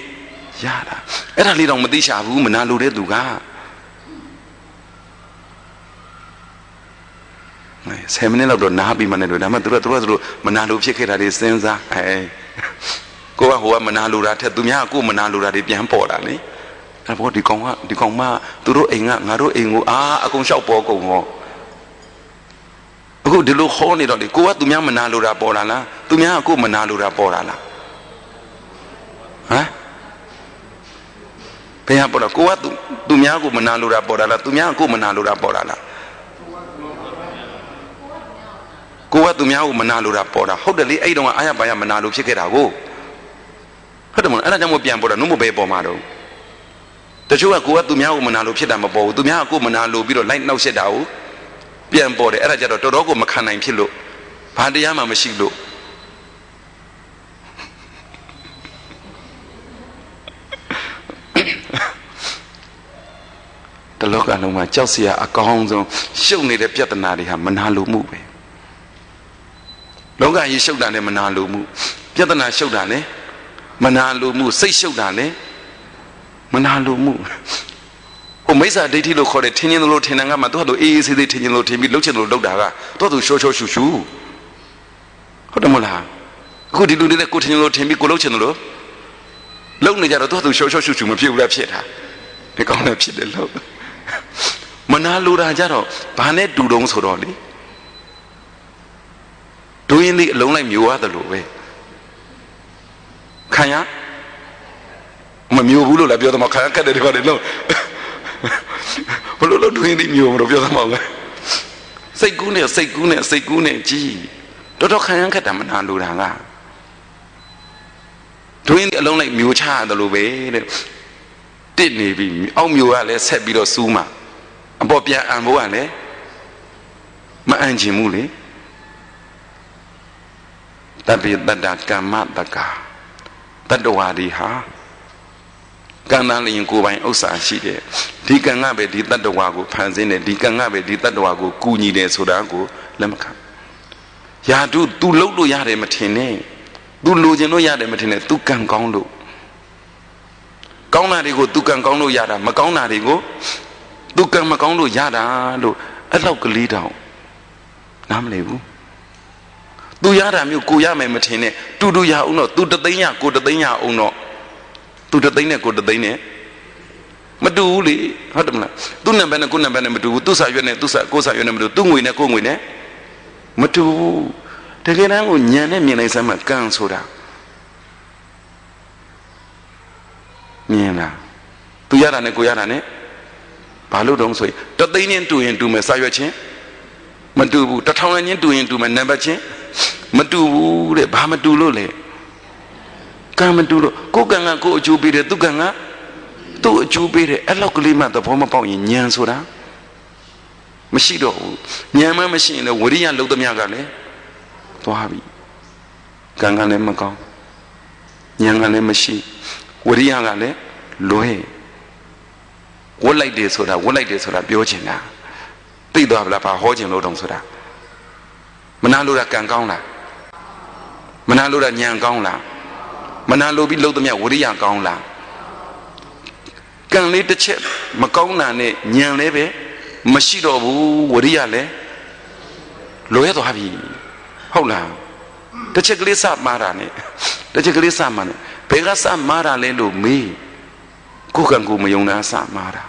ရတာအဲ့ဒါလေးတော့မသိရှာဘူးမနာလိုတဲ့သူက10 မိနစ်လောက်တော့နားပြီးမှနဲ့လို့ဒါမှသူတို့မနာလိုဖြစ်ခဲ့တာတွေစဉ်းစားကိုကဟိုကမနာလိုတာထက်သူများကကိုမနာလိုတာတွေပြန်ပေါ်တာလေအဲ့ဘောဒီကောင်မသူတို့အိမ်ကငါတို့အိမ်ကိုအကုန်လျှောက်ပေါ်ကုန်ဟောအခုဒီလိုခေါ်နေတော့လေကိုကသူများမနာလိုတာပေါ်လာလားသူများကကိုမနာလိုတာပေါ်လာလားဟမ်ဘယ်ဟာပေါ်လာကိုကသူများကိုမနာလိုတာပေါ်လာလားသူများကကိုမနာလိုတာပေါ်လာလားကိုကသူများကိုမနာလိုတာပေါ်တာဟုတ်တယ်လေအဲ့တုန်းကအာရပါရမနာလိုဖြစ်ခဲ့တာကိုဟုတ်တယ်မလားအဲ့ဒါကြောင့်မပြန်ပေါ်တာနှုတ်မပဲပေါ်မှာတော့တချို့ကကိုကသူများကိုမနာလိုဖြစ်တာမပေါ်ဘူးသူများကကိုမနာလိုပြီးတော့လိုက်နှောက်ရှက်တာကိုပြန်ပေါ်တယ်အဲ့ဒါကြတော့တော်တော်ကိုမခံနိုင်ဖြစ်လို့ဘာတရားမှမရှိလို့တလောကလုံးမှာကြောက်စရာအကောင်းဆုံးရှုပ်နေတဲ့ပြဿနာတွေဟာမနာလိုမှုပဲ လောကကြီးရှုပ်တာနဲ့မနာလိုမှုပြဿနာရှုပ်တာနဲ့မနာလိုမှုစိတ်ရှုပ်တာနဲ့မနာလိုမှုဟိုမိစ္ဆာဒိဋ္ဌိလို့ခေါ်တဲ့ထင်ရင်လို့ထင်တယ်ကမှသူ့ဟာသူအေးအေးဆေးဆေးထင်ရင်လို့ထင်ပြီးလှုပ်ချင်လို့လှုပ်တာကသူ့ဟာသူရှောရှောရှူရှူဟုတ်တယ်မလားအခုဒီလူတွေနဲ့ကိုထင်ရင်လို့ထင်ပြီးကိုလှုပ်ချင်လို့လှုပ်နေကြတော့သူ့ဟာသူရှောရှောရှူရှူမဖြစ်ဘူးလားဖြစ်တာဒီကောင်းလည်းဖြစ်တယ်လို့မနာလိုတာကြတော့ဘာနဲ့တူတုံးဆိုတော့လေဒိုးရင်လေးအလုံးလိုက်မျိုးရတယ်လို့ပဲခံရမမျိုးဘူးလို့လည်းပြောသမောခံရကတ်တယ်ဒီပါတယ်လို့ဘလို့လို့ဒိုးရင်လေးမျိုးမလို့ပြောသမောလည်းစိတ်ကူးနဲ့ကြီးတော်ခံရကတ်တာမနာလိုတာကဒိုးရင်လေးအလုံးလိုက်မျိုးချရတယ်လို့ပဲတဲ့တစ်နေပြီအောက်မျိုးကလည်းဆက်ပြီးတော့စူးမှာအပေါ်ပြန်အံဖို့ကလည်းမအံ့ချင်ဘူးလေတပိတ္တကမ္မတကာတတ္တဝါဒီဟာကံတန်းလျင်ကိုယ်ပိုင်ဥစ္စာရှိတယ်ဒီကံကပဲဒီတတ္တဝါကိုဖန်ဆင်းတယ်ဒီကံကပဲဒီတတ္တဝါကိုကူညီတယ်ဆိုတာကိုလက်မခံယာတု तू လှုပ်လို့ရတယ်မထင်နဲ့ तू လိုချင်လို့ရတယ်မထင်နဲ့ तू ကံကောင်းလို့ကောင်းတာတွေကို तू ကံကောင်းလို့ရတာမကောင်းတာတွေကို तू ကံမကောင်းလို့ရတာလို့အဲ့လောက်ကလေးတောင်နားမလည်ဘူးသူရတာမျိုးကိုရမယ်မထင်နဲ့တူတူရအောင်တော့သူတသိန်းရကိုတသိန်းရအောင်တော့သူတသိန်းနဲ့ကိုတသိန်းနဲ့မတူဘူးလေဟုတ်တယ်မလားသူ့နံပါတ်နဲ့ကိုနံပါတ်နဲ့မတူဘူးသူ့စာရွက်နဲ့သူ့စာကိုစာရွက်နဲ့မတူသူ့ငွေနဲ့ကိုငွေနဲ့မတူဘူးတကယ်တမ်းကိုညံနဲ့မြင်လိုက်စမ်းမှကံဆိုတာမြင်လားသူရတာနဲ့ကိုရတာနဲ့ဘာလို့တုံးဆိုရင်တသိန်းနဲ့တူရင်တူမယ်စာရွက်ချင်းမတူဘူး1000နဲ့ချင်းတူရင်တူမယ်နံပါတ်ချင်းမတူဘူးတဲ့ဘာမတူလို့လဲကံမတူလို့ကိုယ်ကံကကိုယ်အကျိုးပေးတယ်သူကံကသူ့အကျိုးပေးတယ်အဲ့လောက်ကလေးမှသဘောမပေါက်ရင်ဉာဏ်ဆိုတာမရှိတော့ဘူးဉာဏ်မှမရှိရင်လည်းဝိရိယလုံးသမျှကလည်းသွားပြီကံကလည်းမကောင်းဉာဏ်ကလည်းမရှိဝိရိယကလည်းလွဲဝတ်လိုက်တယ်ဆိုတာပြောချင်တာသိသွားဗလားဘာဟောချင်လို့တုံးဆိုတာမနာလို့တာကံကောင်းလားမနာလို့တာဉာဏ်ကောင်းလားမနာလို့ပြီးလှုပ်သမျှဝိရိယကောင်းလားကံလေးတစ်ချက်မကောင်းတာနဲ့ဉာဏ်လည်းပဲမရှိတော့ဘူးဝိရိယလည်းလွဲသွားပြီဟုတ်လားတစ်ချက်ကလေးစမှားတာနဲ့တစ်ချက်ကလေးစမှားတယ်ဘယ်ကစမှားတာလဲလို့မေးကိုယ်ကံကိုမယုံတာစမှားတာ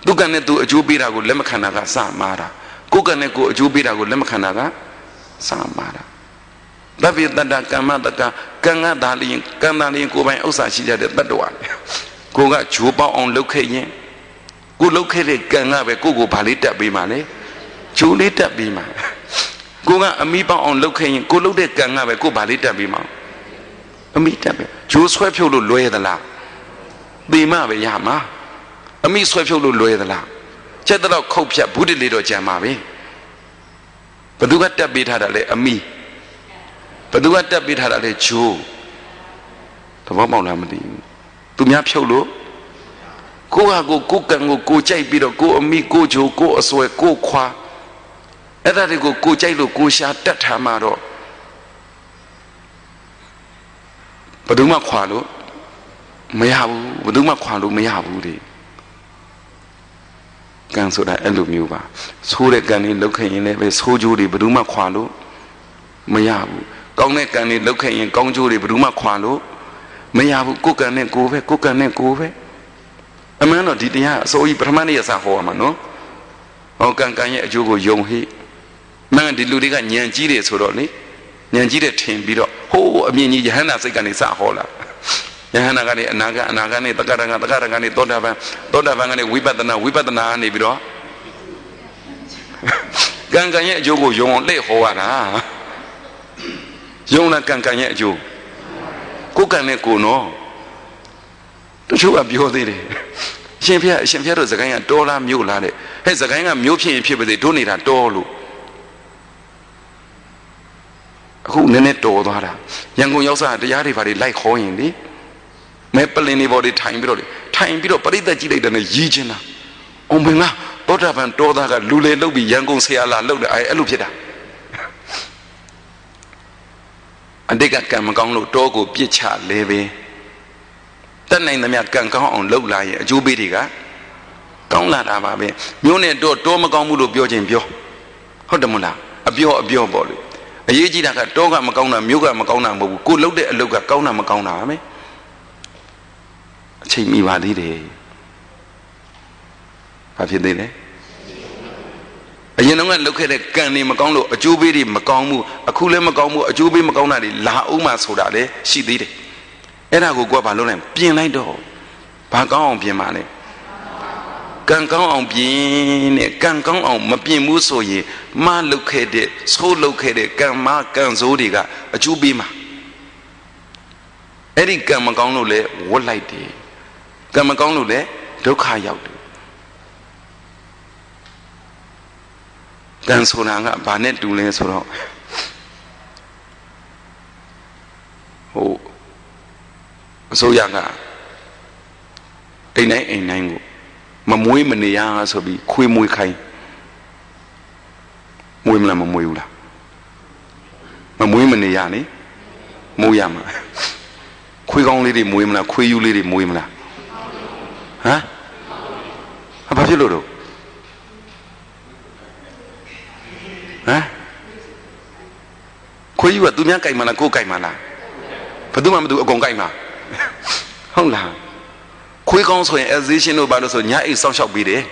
သူကံနဲ့သူအကျိုးပေးတာကိုလက်မခံတာကစမှားတာကိုယ်ကံနဲ့ကိုယ်အကျိုးပေးတာကိုလက်မခံတာကစမှားတာတပိတ္တကမ္မတကကံကသာလျင်ကိုယ်ပိုင်ဥစ္စာရှိကြတဲ့တတ္တဝါကိုကဂျိုးပေါအောင်လုပ်ခဲ့ရင်ကိုလုပ်ခဲ့တဲ့ကံကပဲကိုကိုဘာလေးတက်ပေးမှလဲဂျိုးလေးတက်ပေးမှကိုကအမိပေါအောင်လုပ်ခဲ့ရင်ကိုလုပ်တဲ့ကံကပဲကိုဘာလေးတက်ပေးမှအမိတက်ပဲဂျိုးဆွဲဖြုတ်လို့လွဲသလားသေမပဲရမှာအမိဆွဲဖြုတ်လို့လွဲသလားချက်တော့ခုတ်ဖြတ်ဘူးတလေတော့ကြံပါပဲဘသူကတက်ပေးထားတာလဲအမိဘသူကတက်ပေးထားတာလဲဂျိုးသဘောပေါက်လားမသိဘူးသူများဖြုတ်လို့ကိုကကိုကံကိုကြိုက်ပြီးတော့ကိုအမိကိုဂျိုးကိုအစွဲကိုခွာအဲ့ဒါတွေကိုကြိုက်လို့ကိုရှာတက်ထားမှာတော့ဘသူမှခွာလို့မရဘူးဘသူမှခွာလို့မရဘူးလေကံဆိုတာအဲ့လိုမျိုးပါဆိုးတဲ့ကံတွေလောက်ခဲ့ရင်လည်းပဲဆိုးကျိုးတွေဘသူမှခွာလို့မရဘူးကောင်းတဲ့ကံတွေလောက်ခဲ့ရင်ကောင်းကျိုးတွေဘသူမှခွာလို့မရဘူးကိုယ်ကံနဲ့ကိုယ်ပဲအမှန်တော့ဒီတရားအစိုးရပထမနေ့ရစဟောရမှာနော်ဟောကံရဲ့အကျိုးကိုယုံဟိမှန်ဒီလူတွေကဉာဏ်ကြီးတယ်ဆိုတော့လေဉာဏ်ကြီးတဲ့ထင်ပြီးတော့ဟိုးအမြင့်ကြီးယဟန္တာစိတ်ကနေစဟောလာယဟန္တာကနေအနာဂတ်နဲ့တက္ကရံကနေသောတာပန်ကနေဝိပဿနာနေပြီးတော့ကံရဲ့အကျိုးကိုယုံအောင်လှည့်ဟောရတာယုံလားကံရဲ့အကျိုးကိုယ်ကံနဲ့ကိုယ်နော်တချို့ကပြောသေးတယ်အရှင်ဖျားတို့စကိုင်းကတော်လားမြို့လားတဲ့ဟဲ့စကိုင်းကမြို့ဖြစ်ရင်ဖြစ်ပါစေတို့နေတာတော်လို့အခုနည်းနည်းတော်သွားတာရန်ကုန်ရောက်စားတရားတွေဘာတွေလိုက်ခေါ်ရင်လေမဲပလင်တွေပေါ်တွေထိုင်ပြီးတော့ပရိသတ်ကြည့်လိုက်တယ်နဲ့ရည်ချင်တာအောင်မင်းလားတောတာပန်တော်သားကလူလေလုတ်ပြီးရန်ကုန်ဆရာလာလုတ်တယ်အဲ့လိုဖြစ်တာ အတိတ်ကကံမကောင်းလို့တောကိုပြစ်ချလဲပဲတက်နိုင်သမျှကံကောင်းအောင်လှုပ်လာရင်အကျိုးပေးတွေကကောင်းလာတာပါပဲမျိုးနဲ့တောမကောင်းဘူးလို့ပြောခြင်းပြောဟုတ်တယ်မလားအပြောပေါ့လေအရေးကြီးတာကတောကမကောင်းတာမျိုးကမကောင်းတာမဟုတ်ဘူးကိုလှုပ်တဲ့အလုပ်ကကောင်းတာမကောင်းတာပါပဲအချိန်မိပါသေးတယ်ဘာဖြစ်သေးလဲအရင်တော့ကလှုပ်ခဲ့တဲ့ကံတွေမကောင်းလို့အကျိုးပေးတွေမကောင်းဘူးအခုလည်းမကောင်းဘူးအကျိုးပေးမကောင်းတာတွေလာအောင်မှဆိုတာလည်းရှိသေးတယ်အဲ့ဒါကိုကိုကဘာလုပ်လဲပြင်လိုက်တော့ဘာကောင်းအောင်ပြင်ပါလဲကံကောင်းအောင်ပြင်နဲ့ကံကောင်းအောင်မပြင်ဘူးဆိုရင်မလှုပ်ခဲ့တဲ့ဆိုးလှုပ်ခဲ့တဲ့ကံမကံဆိုးတွေကအကျိုးပေးမှာအဲ့ဒီကံမကောင်းလို့လဲဝတ်လိုက်တယ်ကံမကောင်းလို့လဲဒုက္ခရောက်တယ်ကံဆိုတာကဘာနဲ့တူလဲဆိုတော့အစိုးရကအိမ်တိုင်းကိုမမွေးမနေရဆိုပြီးခွေးမွေးခိုင်းမွေးမလားမမွေးဘူးလားမမွေးမနေရလေမွေးရမှာခွေးကောင်းလေးတွေမွေးမလားခွေးယူလေးတွေမွေးမလားဟမ်ဘာဖြစ်လို့တော့ခွေးယူကသူများကြိုက်မလားကိုယ်ကြိုက်မလားဘယ်သူမှမသူအကုန်ကြိုက်မှာဟုတ်လားခွေးကောင်းဆိုရင် exhibition တို့ဘာလို့ဆိုညအိတ်စောင့်ရှောက်ပြီးတယ်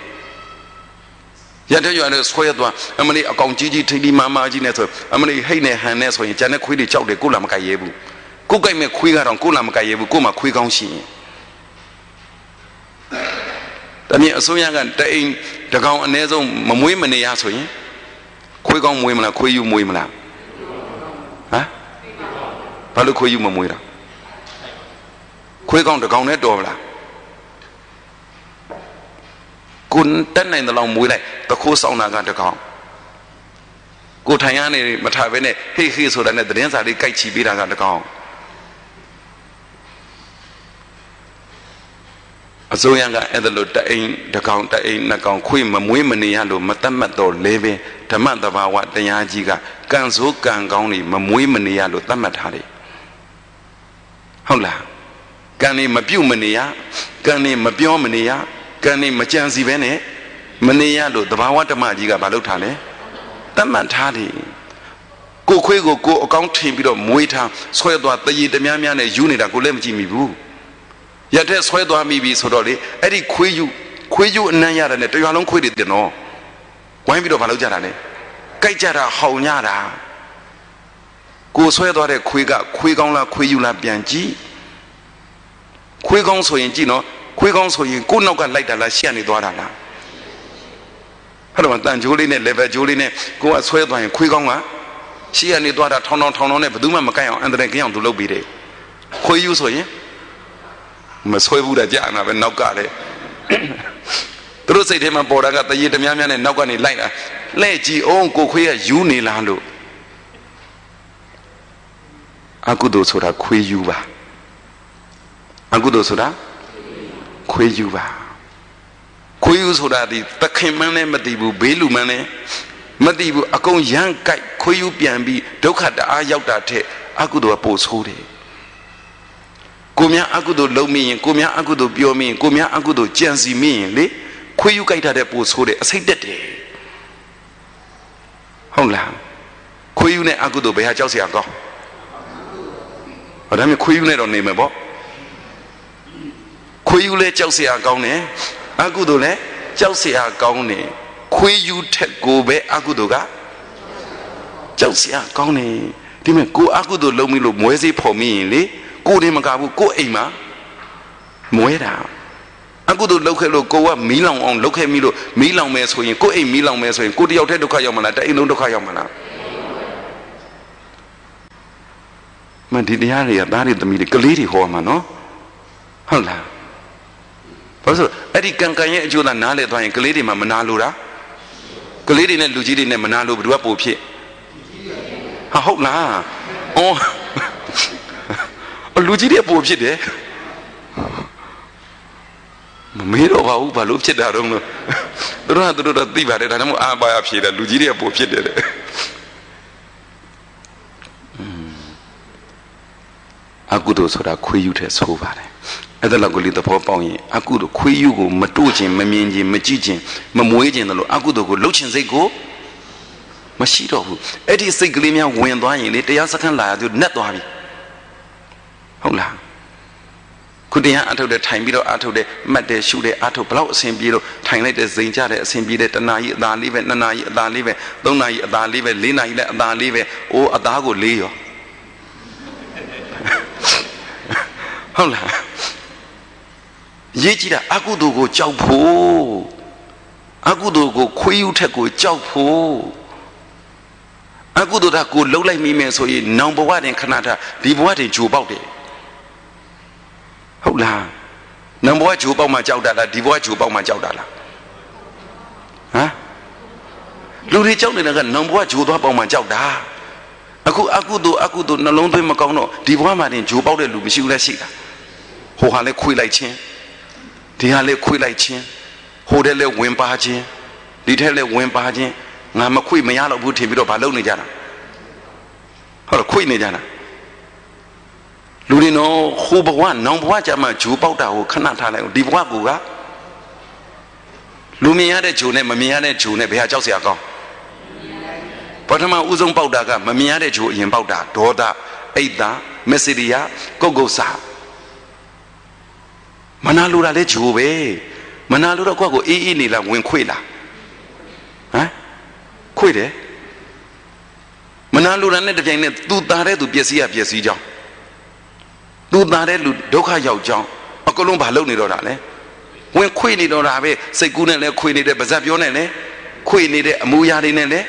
ရတဲ့ရွာနဲ့ဆွဲသွားအမလေးအကောင်ကြီးထိတိမာမာကြီးနဲ့ဆိုအမလေးဟိတ်နဲ့ဟန်နဲ့ဆိုရင်ကျန်တဲ့ခွေးတွေကြောက်တယ်ကိုယ်လာမကြိုက်ရဲဘူးကိုယ်ကြိုက်မဲ့ခွေးကတော့ကိုယ်လာမကြိုက်ရဲဘူးကိုယ်မှခွေးကောင်းရှိရင်တမင်အစိုးရကတအိမ်တကောင်အ ਨੇ ဆုံးမမွေးမနေရဆိုရင်ခွေးကောင်းမွေးမလားခွေးယူမွေးမလားဘာလို့ခွေးယူမမွေးတာခွေးကောင်းတကောင်နဲ့တော်မလားကိုတက်နိုင်တဲ့လောက်မွေးလိုက်တခိုးဆောင်တာကတကောင်ကိုထိုင်ရနေမထားဘဲနဲ့ဟေးဆိုတာနဲ့သတင်းစာလေးကြိုက်ချီပေးတာကတကောင်အစိုးရကအဲ့ဒါလို့တအိမ်တကောင်တအိမ်နှစ်ကောင်ခွေးမမွေးမနေရလို့မတတ်မှတ်တော့လဲပဲဓမ္မတဘာဝတရားကြီးကကံဆိုးကံကောင်းတွေမမွေးမနေရလို့တတ်မှတ်ထားတယ်ဟုတ်လားကံနေမပြုတ်မနေရကံနေမပြောမနေရကံနေမကြံစီပဲနဲ့မနေရလို့တဘာဝဓမ္မကြီးကဘာလုပ်ထားလဲတတ်မှတ်ထားတယ်ကိုခွေးကိုအကောင်းထင်ပြီးတော့မွေးထားဆွဲသွားတရေတများများနဲ့ယူနေတာကိုလည်းမကြည့်မိဘူးရတဲ့ဆွဲသွားမိပြီဆိုတော့လေအဲ့ဒီခွေးယူအနံ့ရတာနဲ့တရွာလုံးခွေးတွေတင်တော့ဝိုင်းပြီးတော့ဘာလုပ်ကြတာလဲကြိုက်ကြတာဟောင်ညတာကိုဆွဲသွားတဲ့ခွေးကခွေးကောင်းလားခွေးယူလားပြန်ကြည့်ခွေးကောင်းဆိုရင်ကြည့်နော်ခွေးကောင်းဆိုရင်ကိုနောက်ကလိုက်တာလားရှက်နေသွားတာလားအဲ့တော့တန်ချိုးလေးနဲ့ level ချိုးလေးနဲ့ကိုကဆွဲသွားရင်ခွေးကောင်းကရှေ့ကနေသွားတာထောင်းနဲ့ဘယ်သူမှမကိုက်အောင်အန်တရယ်ကင်းအောင်သူလုပ်ပြီးတယ်ခွေးယူဆိုရင်မဆွဲဘူးတာကြာနာပဲနောက်ကလည်းသူတို့စိတ်ထဲမှာပေါ်တာကတရေတများများနဲ့နောက်ကနေလိုက်လာလှဲ့ကြည့်အောင်ကိုခွေးကယူနေလားလို့အကုသိုလ်ဆိုတာခွေးယူပါအကုသိုလ်ဆိုတာခွေးယူပါခွေးယူဆိုတာဒီသခင်မန်းနဲ့မသိဘူးဘေးလူမန်းနဲ့မသိဘူးအကုန်ရမ်းကြိုက်ခွေးယူပြန်ပြီးဒုက္ခတအားရောက်တာထက်အကုသိုလ်ကပိုဆိုးတယ်ကိုများအကုသိုလ်လုံးမိရင်ကိုများအကုသိုလ်ပြောမိရင်ကိုများအကုသိုလ်ကြံစီမိရင်လေခွေးယူကြိုက်တာတဲ့ပိုဆိုးတယ်အစိတ်တက်တယ်ဟုတ်လားခွေးယူနဲ့အကုသိုလ်ဘယ်ဟာကြောက်စရာကောင်းဒါပေမဲ့ခွေးယူနဲ့တော့နေမယ်ပေါ့ခွေးယူလဲကြောက်စရာကောင်းတယ်အကုသိုလ်လဲကြောက်စရာကောင်းတယ်ခွေးယူထက်ကိုပဲအကုသိုလ်ကကြောက်စရာကောင်းတယ်ဒီမဲ့ကိုအကုသိုလ်လုံးမိလို့မွဲစေးဖော်မိရင်လေကိုယ်နေမကဘူးကိုယ်အိမ်မှာမွဲတာအကုသိုလ်လုပ်ခဲ့လို့ကိုကမီးလောင်အောင်လုပ်ခဲ့မိလို့မီးလောင်မယ်ဆိုရင်ကိုယ်အိမ်မီးလောင်မယ်ဆိုရင်ကိုတယောက်တည်းဒုက္ခရောက်မှာလားတအိမ်လုံးဒုက္ခရောက်မှာလားမဒီတရားတွေကသားတွေသမီးတွေကလေးတွေဟောမှာနော်ဟုတ်လားဘာလို့အဲ့ဒီကံရဲ့အကျိုးသာနားလဲသွားရင်ကလေးတွေမှမနာလို့တာကလေးတွေနဲ့လူကြီးတွေနဲ့မနာလို့ဘယ်သူကပိုဖြစ်ဟာဟုတ်လားအော်လူကြီးတွေပိုဖြစ်တယ်မမေးတော့ပါဘူးဘာလို့ဖြစ်တာတော့လို့သူတို့တော့သိပါတယ်ဒါမှမဟုတ်အာပါရဖြေတယ်လူကြီးတွေပိုဖြစ်တယ် အကုသိုလ်ဆိုတာခွေးယူတဲ့ဆိုပါတယ်အဲ့ဒါလောက်ကိုလေသဘောပေါက်ရင်အကုသိုလ်ခွေးယူကိုမတို့ခြင်းမမြင်ခြင်းမကြည့်ခြင်းမမွေးခြင်းတို့အကုသိုလ်ကိုလှုပ်ခြင်းစိတ်ကိုမရှိတော့ဘူးအဲ့ဒီစိတ်ကလေးများဝင်သွားရင်လေတရားစခန်းလာရသူနှက်သွားပြီဟုတ်လားခုတရားအထုတ်တဲ့ထိုင်ပြီးတော့အထုတ်တဲ့မှတ်တယ်ရှုတယ်အထုတ်ဘလောက်အဆင်ပြေလို့ထိုင်လိုက်တဲ့ဇိမ်ကြတဲ့အဆင်ပြေတဲ့တနာကြီးအသာလေးပဲနှစ်နာရီအသာလေးပဲသုံးနာရီအသာလေးပဲလေးနာရီလည်းအသာလေးပဲအိုးအသားကိုလေးရောဟုတ်လားရေးကြည့်တာအကုသိုလ်ကိုကြောက်ဖို့အကုသိုလ်ကိုခွေးယူထက်ကိုကြောက်ဖို့အကုသိုလ်တာကိုလှုပ်လိုက်မိမယ်ဆိုရင်နောင်ဘဝတင်ခဏတာဒီဘဝတင်ဂျိုပေါက်တယ်ဟုတ်လားနောင်ဘဝဂျိုပေါက်မှကြောက်တာလားဒီဘဝဂျိုပေါက်မှကြောက်တာလားဟမ်လူတွေကြောက်နေတာကနောင်ဘဝဂျိုသွားပေါက်မှကြောက်တာအခုအကုသိုလ်နှလုံးသွင်းမကောင်းတော့ဒီဘဝမှာတင်ဂျိုပေါက်တဲ့လူမရှိဘူးလားရှိတာဟိုဟာလဲခွေးလိုက်ခြင်းဒီဟာလဲခွေးလိုက်ခြင်းဟိုတဲ့လဲဝင်ပါခြင်းဒီထက်လဲဝင်ပါခြင်းငါမခွေမရတော့ဘူးထင်ပြီးတော့ဘာလုပ်နေကြတာဟုတ်လားခွေနေကြတာလူတွေနော်ဟိုဘဝနောင်ဘဝကြမှာဂျိုးပေါက်တာကိုခဏထားလိုက်ဒီဘဝကူကလူမြင်ရတဲ့ဂျိုးနဲ့မမြင်ရတဲ့ဂျိုးနဲ့ဘယ်ဟာကြောက်စရာကောင်းပထမဦးဆုံးပေါက်တာကမမြင်ရတဲ့ဂျိုးအရင်ပေါက်တာဒေါသအိတ်တာမက်ဆီရီယာကုတ်ကုတ်စာမနာလိုတာလဲဂျိုးပဲမနာလိုတော့ကိုယ့်ကိုအေးအေးနေလားဝင်ခွေလားဟမ်ခွေတယ်မနာလိုတာနဲ့တပြိုင်နက်သူတာတဲ့သူပျက်စီးရပျက်စီးကြောင်းသူတာတဲ့လူဒုက္ခရောက်ကြောင်းအကလုံးဘာလုပ်နေတော့တာလဲဝင်ခွေနေတော့တာပဲစိတ်ကူးနဲ့လဲခွေနေတဲ့ပါဇက်ပြောနဲ့လဲခွေနေတဲ့အမူအရာတွေနဲ့လဲ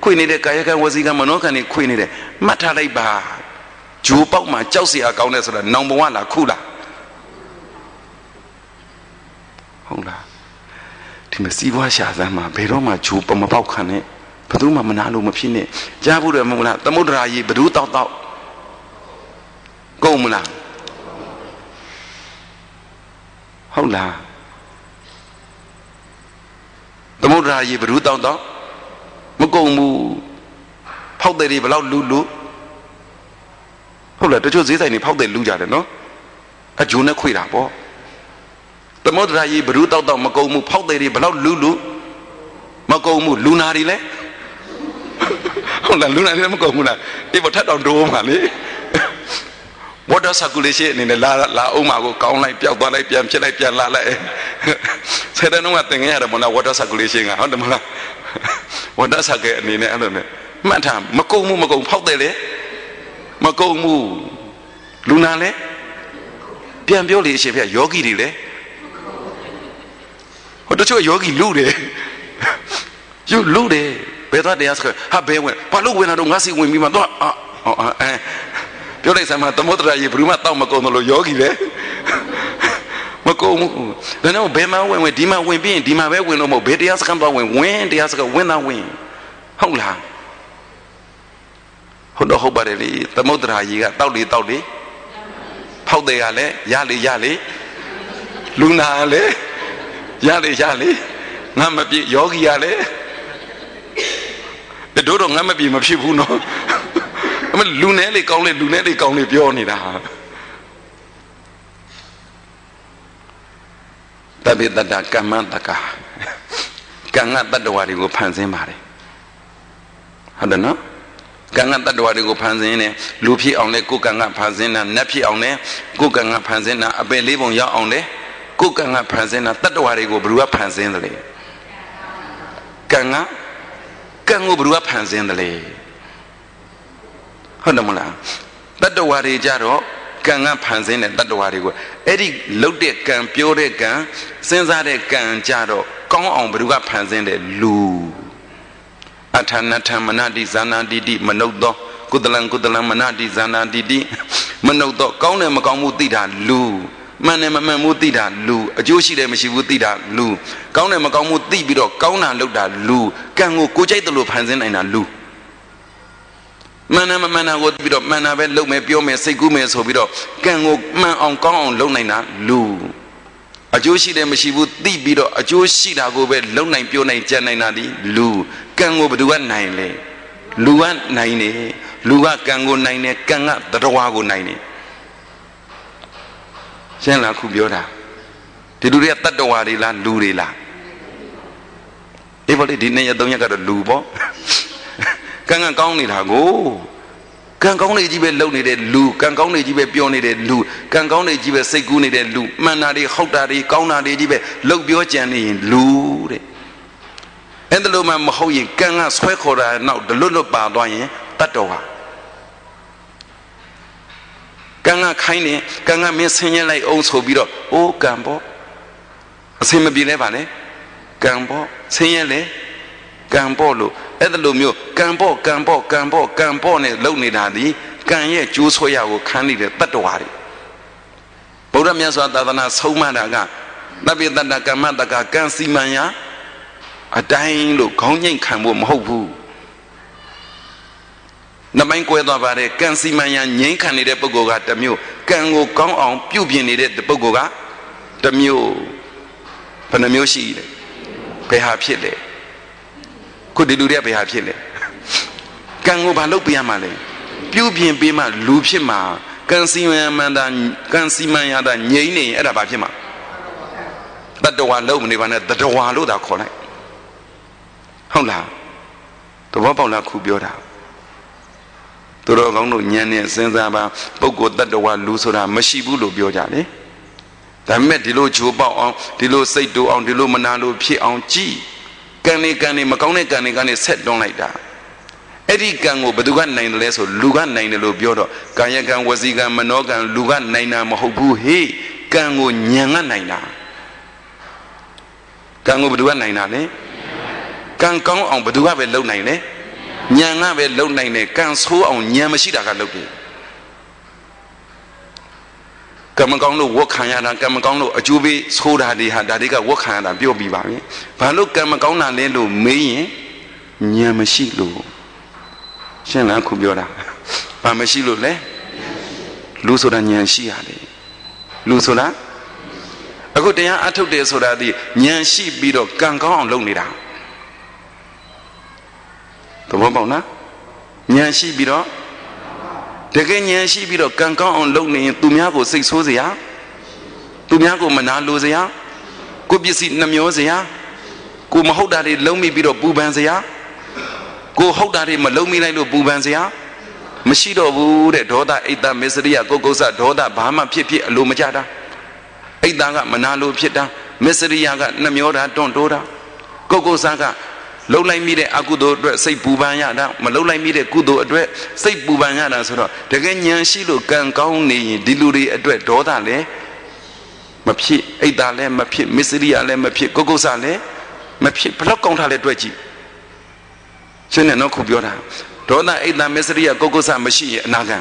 ခွေနေတဲ့ကာယကံဝစီကံမနောကံတွေခွေနေတယ်မှတ်ထားလိုက်ပါဂျိုးပေါက်မှာကြောက်စရာကောင်းတယ်ဆိုတာနောင်ဘဝလားခုလားဟုတ်လားဒီမစီးပွားရှာစမ်းမှာဘယ်တော့မှဂျိုးမပေါက်ခံနဲ့ဘယ်သူမှမနာလို့မဖြစ်နဲ့ကြားဖို့တယ်မဟုတ်လားသမုဒ္ဒရာကြီးဘယ်သူတောက်ကုန်မလားဟုတ်လားသမုဒ္ဒရာကြီးဘယ်သူတောက်မကုန်ဘူးဖောက်တယ်တွေဘယ်လောက်လူဟုတ်လားတချို့ဈေးဆိုင်တွေဖောက်တယ်လူကြတယ်နော်အဂျိုးနဲ့ခွေတာပေါ့သမုဒ္ဒရာကြီးဘယ်သူတောက်မကုန်ဘူးဖောက်တယ်တွေဘယ်လောက်လူမကုန်ဘူးလူနာတွေလဲဟုတ်လားလူနာတွေမကုန်ဘူးလားအေးဘထက်တော့ဒိုးမှာလေwater circulation အနေနဲ့လာအောင်မှာကိုကောင်းလိုက်ပျောက်သွားလိုက်ပြန်ဖြစ်လိုက်ပြန်လာလိုက်ဆယ်တန်းကသင်ခဲ့ရတယ်မလား water circulation ကဟုတ်တယ်မလား water circle အနေနဲ့အဲ့လိုနဲ့မှတ်ထားမကုန်ဖောက်တယ်လေမကုန်ဘူးလူနာလဲပြန်ပြောလေအရှင်ဖေယောဂီတွေလဲဟိုတချို့ယောဂီလူတယ်ယူလူတယ်ဘယ်သွားတရားစခဟာဘယ်ဝင်ဘာလို့ဝင်လာတော့ငါစီဝင်ပြီးမှတော့ပြောလိုက်စမ်းမသမုဒ္ဒရာကြီးဘယ်သူမှတောက်မကုန်လို့ယောဂီလေမကုန်ဘူးဒါနဲ့ဘယ်မှာဝင်ဒီမှာဝင်ပြီးရင်ဒီမှာပဲဝင်လို့မဟုတ်ဘယ်တရားစခန်းသွားဝင်တရားစခန်းဝင်တာဝင်ဟုတ်လားဟုတ်ပါတယ်လေသမုဒ္ဒရာကြီးကတောက်လေဖောက်တယ်ကလည်းရလေလူနာလည်းရလေငါမပြည့်ယောဂီကလည်းတို့တော့ငါမပြည့်မဖြစ်ဘူးနော်အမလူနဲ့လေကောင်းလေပြောနေတာတပိတ္တကမ္မတကကံကတတ္တဝါတွေကိုဖန်ဆင်းပါတယ်ဟုတ်တယ်နော်ကံကတတ္တဝါတွေကိုဖန်ဆင်းနေလူဖြစ်အောင်လဲကိုယ်ကံကဖန်ဆင်းတာနတ်ဖြစ်အောင်လဲကိုယ်ကံကဖန်ဆင်းတာအပယ်လေးပုံရောက်အောင်လဲကိုယ်ကံကဖန်ဆင်းတာတတ္တဝါတွေကိုဘယ်သူကဖန်ဆင်းတယ်လဲကံကိုဘယ်သူကဖန်ဆင်းတယ်လဲဟုတ်တယ်မလားတတ္တဝါတွေကြတော့ကံကဖန်ဆင်းတဲ့တတ္တဝါတွေကိုအဲ့ဒီလှုပ်တဲ့ကံပြောတဲ့ကံစဉ်းစားတဲ့ကံကြတော့ကောင်းအောင်ဘယ်သူကဖန်ဆင်းတယ်လူအထာနထမနတိဇာနာတိတိမနုဿောကုသလံမနတိဇာနာတိတိမနုဿောကောင်းတယ်မကောင်းမှုသိတာလူမှန်တယ်မမှန်မှုသိတာလူအကျိုးရှိတယ်မရှိဘူးသိတာလူကောင်းတယ်မကောင်းမှုသိပြီးတော့ကောင်းတာလုပ်တာလူကံကိုကိုကြိုက်တယ်လို့ဖန်ဆင်းနိုင်တာလူမှန်တယ်မမှန်တာကိုပြီးတော့မှန်တာပဲလုပ်မယ်ပြောမယ်စိတ်ကူးမယ်ဆိုပြီးတော့ကံကိုမှန်အောင်ကောင်းအောင်လုပ်နိုင်တာလူအကျိုးရှိတယ်မရှိဘူးသိပြီးတော့အကျိုးရှိတာကိုပဲလုပ်နိုင်ပြောနိုင်ကြံနိုင်တာဒီလူကံကိုဘယ်သူကနိုင်လဲလူကနိုင်တယ်လူကကံကိုနိုင်တယ်ကံကတတဝါကိုနိုင်တယ် ရှင်းလားခုပြောတာဒီလူတွေကတတ္တဝါတွေလားလူတွေလားအေးဗောလေဒီနေ့ရ3ရက်ကတော့လူပေါ့ကံကောင်းနေတာကိုကံကောင်းနေကြီးပဲလုံနေတဲ့လူကံကောင်းနေကြီးပဲပြောနေတဲ့လူကံကောင်းနေကြီးပဲစိတ်ကူးနေတဲ့လူမှန်တာတွေဟုတ်တာတွေကောင်းတာတွေကြီးပဲလှုပ်ပြောကြံနေရင်လူတဲ့အဲ့ဒါလို့မှမဟုတ်ရင်ကံကဆွဲခေါ်တာနောက်ဒလွတ်လွတ်ပါသွားရင်တတ္တဝါကံကခိုင်းနေကံကမင်းဆင်းရဲလိုက်အောင်ဆိုပြီးတော့အိုးကံပေါ့အစင်မပြေလဲပါနဲ့ကံပေါ့ဆင်းရဲလေကံပေါ့လို့အဲ့ဒါလိုမျိုးကံပေါ့ကံပေါ့ကံပေါ့ကံပေါ့နဲ့လုံနေတာဒီကံရဲ့ကျိုးဆွဲရကိုခံနေတဲ့တတ္တဝါတွေဗုဒ္ဓမြတ်စွာသာသနာဆုံးမတာကသဗ္ဗေတ္တကမ္မတကကံစီမံရာအတိုင်းလို့ခေါင်းငိမ့်ခံဖို့မဟုတ်ဘူးနမိုင်းကွဲသွားပါတယ်ကံစီမံရာငိမ့်ခံနေတဲ့ပုဂ္ဂိုလ်ကတစ်မျိုးကံကိုကောင်းအောင်ပြုပြင်နေတဲ့ပုဂ္ဂိုလ်ကတစ်မျိုးဘယ်နှမျိုးရှိလဲဘယ်ဟာဖြစ်လဲခုဒီလူတွေကဘယ်ဟာဖြစ်လဲကံကိုဘာလုပ်ပြရမှာလဲပြုပြင်ပေးမှလူဖြစ်မှာကံစီမံမှန်တာကံစီမံရတာငြိမ့်နေရင်အဲ့ဒါဘာဖြစ်မှာတတ္တဝါလုံးမနေပါနဲ့တတ္တဝါလို့သာခေါ်လိုက်ဟုတ်လားသဘောပေါက်လားခုပြောတာသူတော်ကောင်းတို့ဉာဏ်နဲ့စဉ်းစားပါပုဂ္ဂိုလ်တတ္တဝါလူဆိုတာမရှိဘူးလို့ပြောကြတယ်ဒါပေမဲ့ဒီလိုဂျိုးပေါက်အောင်ဒီလိုစိတ်တူအောင်ဒီလိုမနာလို့ဖြစ်အောင်ကြည်ကံနေမကောင်းတဲ့ကံတွေကနေဆက်တွန်းလိုက်တာအဲ့ဒီကံကိုဘယ်သူကနိုင်တယ်လဲဆိုလူကနိုင်တယ်လို့ပြောတော့ကာယကံဝစီကံမနောကံလူကနိုင်တာမဟုတ်ဘူးဟေးကံကိုဉာဏ်ကနိုင်တာကံကိုဘယ်သူကနိုင်တာလဲကံကောင်းအောင်ဘယ်သူကပဲလုပ်နိုင်လဲဉာဏ်ကပဲလုပ်နိုင်တယ်ကံဆိုးအောင်ဉာဏ်မရှိတာကလုပ်တယ်ကံမကောင်းလို့ဝတ်ခံရတာကံမကောင်းလို့အကျိုးပေးဆိုးတာတွေဟာဒါတွေကဝတ်ခံရတာပြောပြီးပါပြီဘာလို့ကံမကောင်းတာလဲလို့မေးရင်ဉာဏ်မရှိလို့ရှင်းလားခုပြောတာဘာမရှိလို့လဲလူဆိုတာဉာဏ်ရှိရတယ်လူဆိုတာအခုတရားအထုတ်တယ်ဆိုတာဒီဉာဏ်ရှိပြီးတော့ကံကောင်းအောင်လုပ်နေတာသဘောပေါက်နော်ဉာဏ်ရှိပြီးတော့တကယ်ဉာဏ်ရှိပြီးတော့ကံကောင်းအောင်လုပ်နေရင်သူများကိုစိတ်ဆိုးစရာသူများကိုမနာလိုစရာကိုပစ္စည်းနှမျောစရာကိုမဟုတ်တာတွေလုံးမိပြီးတော့ပူပန်စရာကိုဟုတ်တာတွေမလုံးမိလိုက်လို့ပူပန်စရာမရှိတော့ဘူးတဲ့ဒေါသအိတ်တမစ္စရိယကိုကုသဒေါသဘာမှဖြစ်အလိုမကြတာအိတ်တကမနာလိုဖြစ်တာမစ္စရိယကနှမျောတာတွန့်တိုးတာကိုကုသကလှုပ်လိုက်မိတဲ့အကုသိုလ်အတွက်စိတ်ပူပန်ရတာမလှုပ်လိုက်မိတဲ့ကုသိုလ်အတွက်စိတ်ပူပန်ရတာဆိုတော့တကယ်ဉာဏ်ရှိလို့ကံကောင်းနေရင်ဒီလူတွေအတွက်ဒေါသလည်းမဖြစ်အိတ်တာလည်းမဖြစ်မစ္စရိယလည်းမဖြစ်ကိုကုသလည်းမဖြစ်ဘလောက်ကောင်းထားလဲတွေ့ကြည့်ရှင်းနေတော့ခုပြောတာဒေါသအိတ်တာမစ္စရိယကိုကုသမရှိရင်အနာဂံ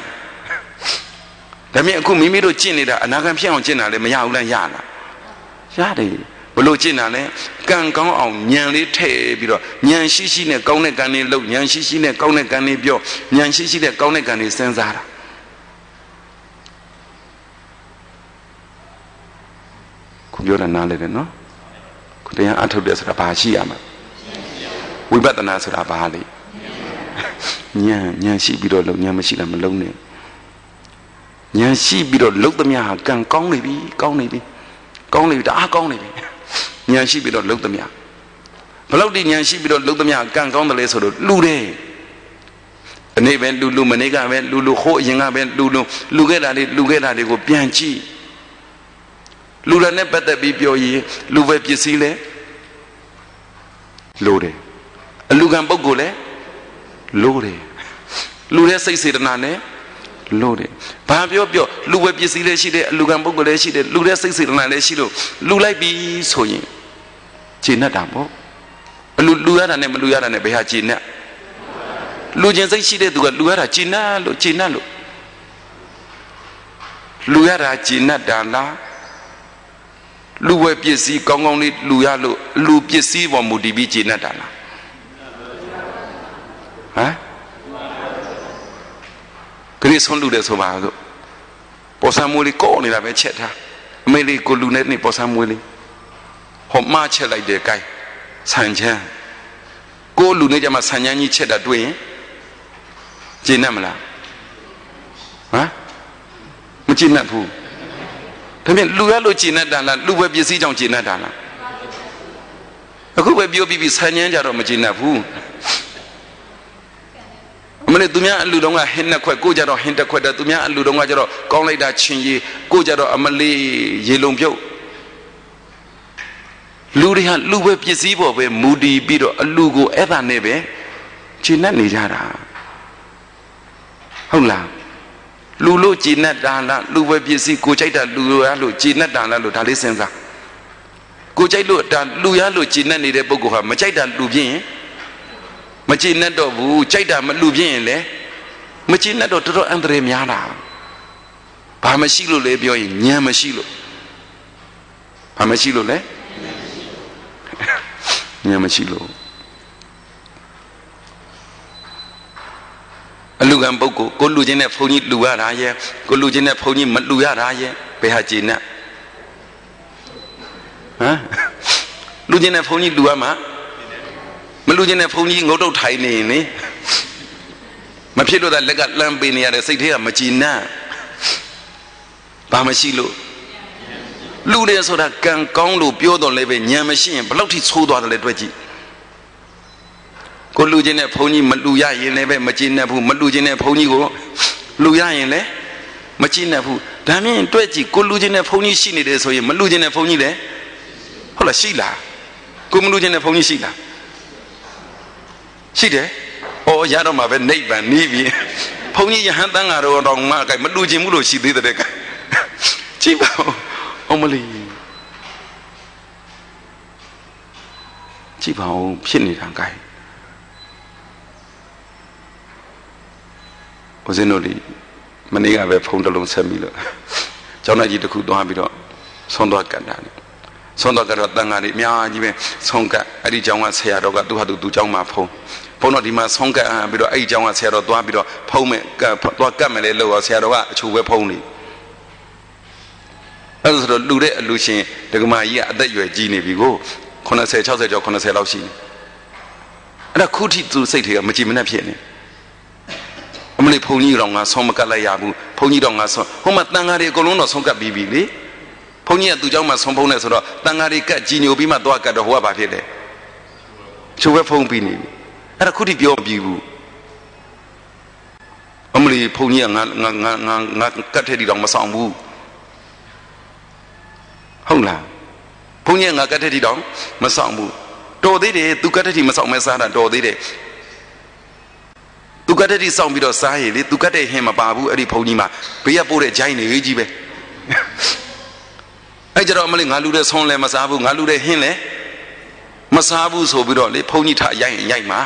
ဒါမြင်အခုမိမိတို့ကျင့်နေတာအနာဂံဖြစ်အောင်ကျင့်တာလည်းမရဘူးလားရလားရတယ်ဘလို့ကျင့်တာလဲကံကောင်းအောင်ဉာဏ်လေးထည့်ပြီးတော့ဉာဏ်ရှိနဲ့ကောင်းတဲ့ကံလေးလုပ်ဉာဏ်ရှိနဲ့ကောင်းတဲ့ကံလေးပြောဉာဏ်ရှိနဲ့ကောင်းတဲ့ကံလေးစဉ်းစားတာခုပြောတာနားလည်တယ်နော်ခုတရားအထုတ်တယ်ဆိုတာဘာရှိရမှာဝိပဿနာဆိုတာဘာလဲဉာဏ်ရှိပြီးတော့လုပ်ဉာဏ်မရှိတာမလုပ်နဲ့ဉာဏ်ရှိပြီးတော့လုပ်သမျှဟာကံကောင်းနေပြီကောင်းနေပြီတအားကောင်းနေပြီဉာဏ်ရှိပြီးတော့လုပ်သမျှဘလို့ဒီဉာဏ်ရှိပြီးတော့လုပ်သမျှကံကောင်းတယ်လေဆိုတော့လူတယ်အနေပဲလူမနေကပဲလူခိုးအရင်ကပဲလူခဲ့တာတွေကိုပြန်ကြည့်လူရနဲ့ပတ်သက်ပြီးပြောရင်လူပဲပစ္စည်းလဲလိုတယ်အလူကံပုဂ္ဂိုလ်လဲလိုတယ်လူရဲ့စိတ်စေတနာနဲ့လို့တယ်ဘာပြောလူဝယ်ပစ္စည်းလည်းရှိတယ်အလူကံပုဂ္ဂိုလ်လည်းရှိတယ်လူတဲ့စိတ်စေတနာလည်းရှိလို့လူလိုက်ပြီဆိုရင်ခြေနဲ့တာပေါ့အလူရတာနဲ့မလူရတာနဲ့ဘယ်ဟာခြေနဲ့လူချင်းစိတ်ရှိတဲ့သူကလူရတာခြေနဲ့လို့လူရတာခြေနဲ့တာလားလူဝယ်ပစ္စည်းကောင်းလေးလူရလို့လူပစ္စည်းပေါ်မူတည်ပြီးခြေနဲ့တာလားဟမ်ခရစ်ဆုံးလူတယ်ဆိုပါစို့ပေါ်ဆံမွေးလေးကော့နေတာပဲချက်ထားအမေလေးကိုလူနဲ့နေပေါ်ဆံမွေးလေးဟောမချက်လိုက်တယ်ကိုင်းဆန်ချမ်းကိုလူနဲ့ကြမှာဆန်ချမ်းကြီးချက်တာတွေ့ရင်ကျင့်တတ်မလားဟမ်မကျင့်တတ်ဘူးဒါ ဒါဖြင့်လူရလို့ကျင့်တတ်တာလားလူပဲပစ္စည်းကြောင့်ကျင့်တတ်တာလားအခုပဲပြောပြီးဆန်းញမ်းကြတော့မကျင့်တတ်ဘူးအမလေးသူများအလူတော်ကဟင်းနှစ်ခွက်ကိုကြတော့ဟင်းတစ်ခွက်တည်းသူများအလူတော်ကကြတော့ကောင်းလိုက်တာချင်းကြီးကိုကြတော့အမလေးရေလုံးပြုတ်လူတွေကလူပဲပစ္စည်းပေါ်ပဲမူတည်ပြီးတော့အလူကိုအဲ့ဒါနဲ့ပဲကျင့်တတ်နေကြတာဟုတ်လားလူလို့ကျင့်တတ်တာလားလူပဲပစ္စည်းကိုကြိုက်တာလူရလို့ကျင့်တတ်တာလားလို့ဒါလေးစဉ်းစားကိုကြိုက်လို့ဒါလူရလို့ကျင့်တတ်နေတဲ့ပုဂ္ဂိုလ်ဟာမကြိုက်တာလူပြင်းရင်မကျင့်တတ်တော့ဘူးကြိုက်တာမလူပြင်းရင်လေမကျင့်တတ်တော့တော်တော်အန္တရာယ်များတာဘာမရှိလို့လဲပြောရင်ဉာဏ်မရှိလို့ဘာမရှိလို့လဲဉာဏ်မရှိလို့အလူကံပုဂ္ဂိုလ်ကိုလူချင်းနဲ့ဘုန်းကြီးလူရတာရဲ့ကိုလူချင်းနဲ့ဘုန်းကြီးမလူရတာရဲ့ဘယ်ဟာကျင့်တတ်ဟမ်လူချင်းနဲ့ဘုန်းကြီးလူရမှာမလူချင်းနဲ့ဘုန်းကြီးငုတ်တုတ်ထိုင်နေရင်လေမဖြစ်လို့thatလက်ကလမ်းပေးနေရတဲ့စိတ်ထဲကမကြည်နပ်ဘာမရှိလို့လူတယ်ဆိုတာကံကောင်းလို့ပြောတော့လည်းပဲဉာဏ်မရှိရင်ဘယ်လောက်ထိဆိုးသွားတယ်လဲတွေ့ကြည့်ကိုလူချင်းနဲ့ဘုန်းကြီးမလူရရင်လည်းပဲမကြည်နပ်ဘူးမလူချင်းနဲ့ဘုန်းကြီးကိုလူရရင်လည်းမကြည်နပ်ဘူးဒါမြင်တွေ့ကြည့်ကိုလူချင်းနဲ့ဘုန်းကြီးရှိနေတယ်ဆိုရင်မလူချင်းနဲ့ဘုန်းကြီးလည်းဟုတ်လားရှိလားကိုမလူချင်းနဲ့ဘုန်းကြီးရှိလားရှိတယ်။အော်ရတော့မှာပဲနိဗ္ဗာန်နီးပြီ။ဘုန်းကြီးယဟန်တန်ဃာတော်တော်မှကမလူကျင်ဘူးလို့ရှိသေးတဲ့က။ကြည့်ပါဦး။အမလီကြည့်ပါဦးဖြစ်နေတာကဲ။ဦးဇင်းတို့ဒီမနေ့ကပဲဖုန်းတစ်လုံးဆက်ပြီးလို့ကျောင်းသားကြီးတစ်ခုသွားပြီးတော့ဆွမ်းသွားကန်တာလေ။ဆွမ်းသွားကတော့တန်ဃာတွေအများကြီးပဲဆုံးကအဲ့ဒီကျောင်းကဆရာတော်ကသူ့ဟာသူကျောင်းမှာဖုန်းဘုန်းတော်ဒီမှာဆုံးကပ်ပြီးတော့အဲ့ဒီကျောင်းကဆရာတော်သွားပြီးတော့ဖုံးမယ်သွားကပ်မယ်လေလို့ဆရာတော်ကအချိုပဲဖုံးနေအဲ့ဒါဆိုတော့လူတဲ့အလူရှင်ဒကမာကြီးကအသက်ရွယ်ကြီးနေပြီကို80 60ကျော်80လောက်ရှိနေအဲ့ဒါခုထိသူစိတ်တွေကမကြည်မနှက်ဖြစ်နေအမလေးဘုန်းကြီးတော်ငါဆုံးမကပ်လိုက်ရဘူးဘုန်းကြီးတော်ငါဆုံးဟိုမှာတန်ဃာတွေအကုန်လုံးတော့ဆုံးကပ်ပြီးပြီလေဘုန်းကြီးကသူ့ကျောင်းမှာဆုံးဖုံးနေဆိုတော့တန်ဃာတွေကပ်ကြီးညိုပြီးမှသွားကပ်တော့ဟိုကဘာဖြစ်လဲချိုပဲဖုံးပြီးနေပြီအဲ့ဒါခုထိပြောမပြီးဘူးအမလီဘုန်းကြီးကငါကတ်ထဲတီတောင်မဆောင်ဘူးဟုတ်လားဘုန်းကြီးကငါကတ်ထဲတီတောင်မဆောင်ဘူးတော်သေးတယ်သူကတ်ထဲတီမဆောင်မဲစားတာတော်သေးတယ်သူကတ်ထဲတီဆောင်ပြီးတော့စားရည်လေသူကတ်တဲ့ဟင်းမပါဘူးအဲ့ဒီဘုန်းကြီးမှာဘေးကပို့တဲ့ဂျိုင်းနေကြီးပဲအဲ့ကြတော့အမလီငါလူတဲ့ဆုံးလဲမစားဘူးငါလူတဲ့ဟင်းလဲမစားဘူးဆိုပြီးတော့လေဘုန်းကြီးထရိုက်ရင်ရိုက်မှာ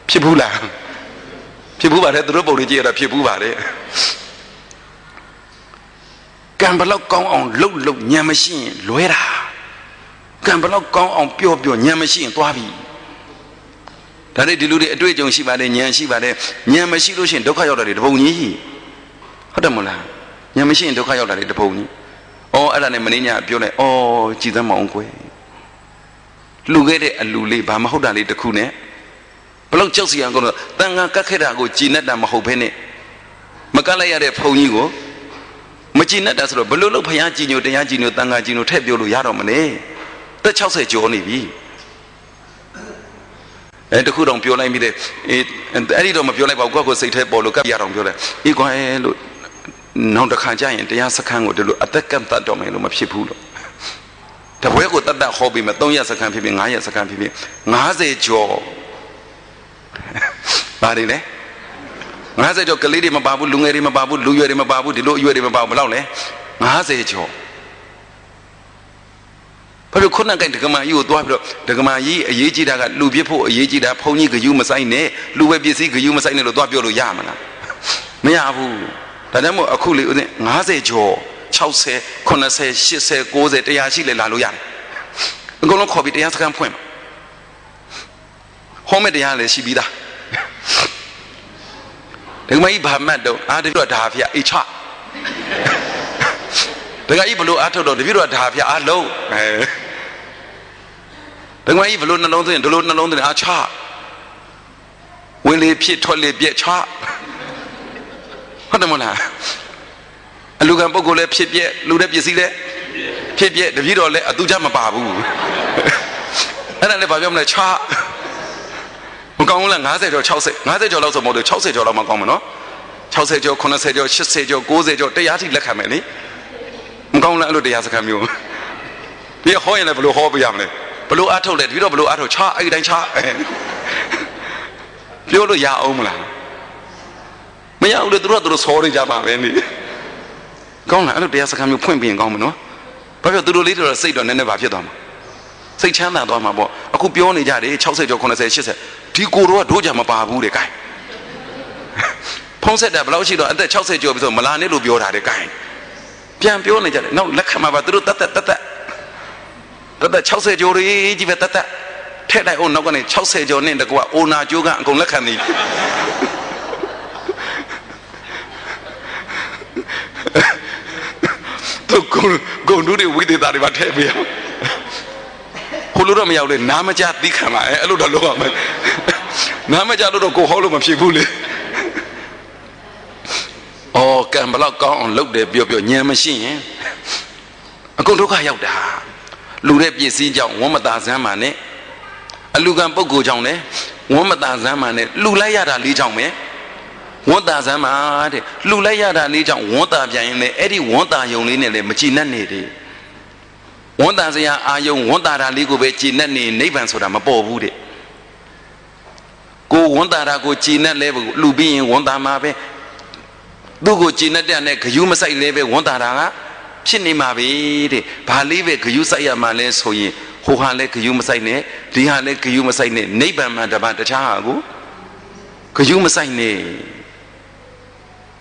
ဖြစ်ဘူးလားဖြစ်ဘူးပါတယ်သူတို့ပုံတွေကြည့်ရတာဖြစ်ဘူးပါတယ်ကံဘလောက်ကောင်းအောင်လှုပ်ညံမရှိရင်လွဲတာကံဘလောက်ကောင်းအောင်ပြောညံမရှိရင်သွားပြီဒါနဲ့ဒီလူတွေအတွေ့အကြုံရှိပါတယ်ညံရှိပါတယ်ညံမရှိလို့ရှိရင်ဒုက္ခရောက်တာတွေတပုံကြီးဟုတ်တယ်မလားညံမရှိရင်ဒုက္ခရောက်တာတွေတပုံကြီးအော်အဲ့ဒါနဲ့မင်းညာပြောလိုက်အော်ကြည်သမ်းမအောင်ကွယ်လူခဲ့တဲ့အလူလေးဘာမဟုတ်တာလေးတစ်ခုနဲ့ဘလောက်ကြောက်စရာကောင်းတော့တန်ခါကတ်ခဲ့တာကိုကြည်နဲ့တာမဟုတ်ဘဲနဲ့မကတ်လိုက်ရတဲ့ဘုံကြီးကိုမကြည်နဲ့တာဆိုတော့ဘလို့လို့ဖျားကြည်ညိုတရားကြည်ညိုတန်ခါကြည်ညိုထည့်ပြောလို့ရတော့မလဲတက်60ကျော်နေပြီတခုတော့ပြောလိုက်မိတယ်အဲ့ဒီတော့မပြောလိုက်ပါဘူးကိုယ့်ကိုစိတ်ထဲပေါ်လို့ကပ်ရအောင်ပြောလိုက်အေးကွာလို့နောက်တစ်ခါကျရင်တရားစခန်းကိုဒီလိုအသက်ကန့်တတ်တော့မယ်လို့မဖြစ်ဘူးလို့တပွဲကိုတတ်ဟောပြီးမှ3ရက်စခန်းဖြစ်ဖြစ်5ရက်စခန်းဖြစ်ဖြစ်50ကျော်ပါတယ်လေ50ကျော်ကလေးတွေမပါဘူးလူငယ်တွေမပါဘူးလူရွယ်တွေမပါဘူးဒီလိုအရွယ်တွေမပါဘူးဘယ်လောက်လဲ50ကျော်ဘာလို့ခုနကဒကမာကြီးကိုသွားပြီးတော့ဒကမာကြီးအရေးကြီးတာကလူပြစ်ဖို့အရေးကြီးတာဘုန်းကြီးဂယုမဆိုင်နဲ့လူပဲပစ္စည်းဂယုမဆိုင်နဲ့လို့သွားပြောလို့ရမလားမရဘူးဒါကြောင့်မို့အခုလေဦးဇင်း50ကျော်60 80 80 90 100ရှိလေလာလို့ရတယ်အကုန်လုံးခေါ်ပြီးတရားစခန်းဖွင့်ဟောမဲ့တရားလည်းရှိပြီးသားဒကမကြီးဘာမှတ်တော့တပြည့်တော့ဒါဖျက်အိချဒကကြီးဘလို့အားထုတ်တော့တပြည့်တော့ဒါဖျက်အားလုံးဒကမကြီးဘလို့နှလုံးသွင်းဒလို့နှလုံးသွင်းအားချဝင်လေဖြစ်ထွက်လေပြက်ချ ဟုတ်တယ်မလားအလူကံပုဂ္ဂိုလ်လည်းဖြစ်ပြက်လူတဲ့ပစ္စည်းလည်းဖြစ်ပြက်တပည့်တော်လည်းအတူကြမပါဘူးအဲ့ဒါလည်းဘာပြောမလဲချာမကောင်းဘူးလား50ကျော်60 50ကျော်လောက်ဆိုမဟုတ်ဘူး60ကျော်လောက်မကောင်းဘူးနော်60ကျော်80ကျော်80ကျော်90ကျော်တရားထိလက်ခံမယ်လေမကောင်းလားအဲ့လိုတရားစကားမျိုးပြီးဟောရင်လည်းဘယ်လိုဟောပြရမလဲဘယ်လိုအားထုတ်လဲတပည့်တော်ဘယ်လိုအားထုတ်ချာအဲ့ဒီတိုင်းချာပြောလို့ရအောင်မလားမရဘူးလေသူတို့ဆော်နေကြပါပဲနိကောင်းလားအဲ့လိုတရားစကားမျိုးဖွင့်ပြရင်ကောင်းမယ်နော်ဘာဖြစ်သူတို့လေးတွေစိတ်တော့နည်းနည်းဘာဖြစ်သွားမှာစိတ်ချမ်းသာသွားမှာပေါ့အခုပြောနေကြတယ်60ကျော်80 80ဒီကိုတော့တို့ကြမပါဘူးတဲ့ gain ဖုံးဆက်တာဘယ်လောက်ရှိတော့အသက်60ကျော်ပြီဆိုမလာနဲ့လို့ပြောတာတဲ့ gain ပြန်ပြောနေကြတယ်နောက်လက်ခံမှာပါသူတို့တတ်60ကျော်ကြီးပဲတတ်ထက်လိုက်အောင်နောက်ကနေ60ကျော်နဲ့တကွာအိုနာကျိုးကအကုန်လက်ခံနေတို့ဂုံတို့တွေဝိသေသတွေပါထည့်ပေးအောင်ဟိုလိုတော့မရောက်လေနားမကြသိခံပါအဲ့လိုတော့လုပ်ရမယ်နားမကြလို့တော့ကိုဟောလို့မဖြစ်ဘူးလေအော်ကံဘလောက်ကောင်းအောင်လုပ်တယ်ပြောညံမရှိရင်အကုန်ဒုက္ခရောက်တာလူတဲ့ပစ္စည်းကြောင့်ဝမ်းမသာစမ်းမှနဲ့အလူကံပုဂ္ဂိုလ်ကြောင့်လည်းဝမ်းမသာစမ်းမှနဲ့လှူလိုက်ရတာလေးကြောင့်ပဲဝမ်းသာစမ်းမှတဲ့လှူလိုက်ရတာလေးကြောင့်ဝမ်းသာပြန်ရင်လည်းအဲ့ဒီဝမ်းသာယုံလေးနဲ့လည်းမကြည်နဲ့နေတယ်ဝမ်းသာစရာအာယုံဝမ်းသာတာလေးကိုပဲကြည်နဲ့နေနိဗ္ဗာန်ဆိုတာမပေါ်ဘူးတဲ့ကိုဝမ်းသာတာကိုကြည်နဲ့လဲလှူပြီးရင်ဝမ်းသာမှာပဲသူ့ကိုကြည်နဲ့တဲ့နဲ့ဂယုမဆိုင်လဲပဲဝမ်းသာတာကဖြစ်နေမှာပဲတဲ့ဘာလေးပဲဂယုဆိုင်ရမှာလဲဆိုရင်ဟိုဟာလဲဂယုမဆိုင်နဲ့ဒီဟာလဲဂယုမဆိုင်နဲ့နိဗ္ဗာန်မှာတပါတခြားဟာကိုဂယုမဆိုင်နဲ့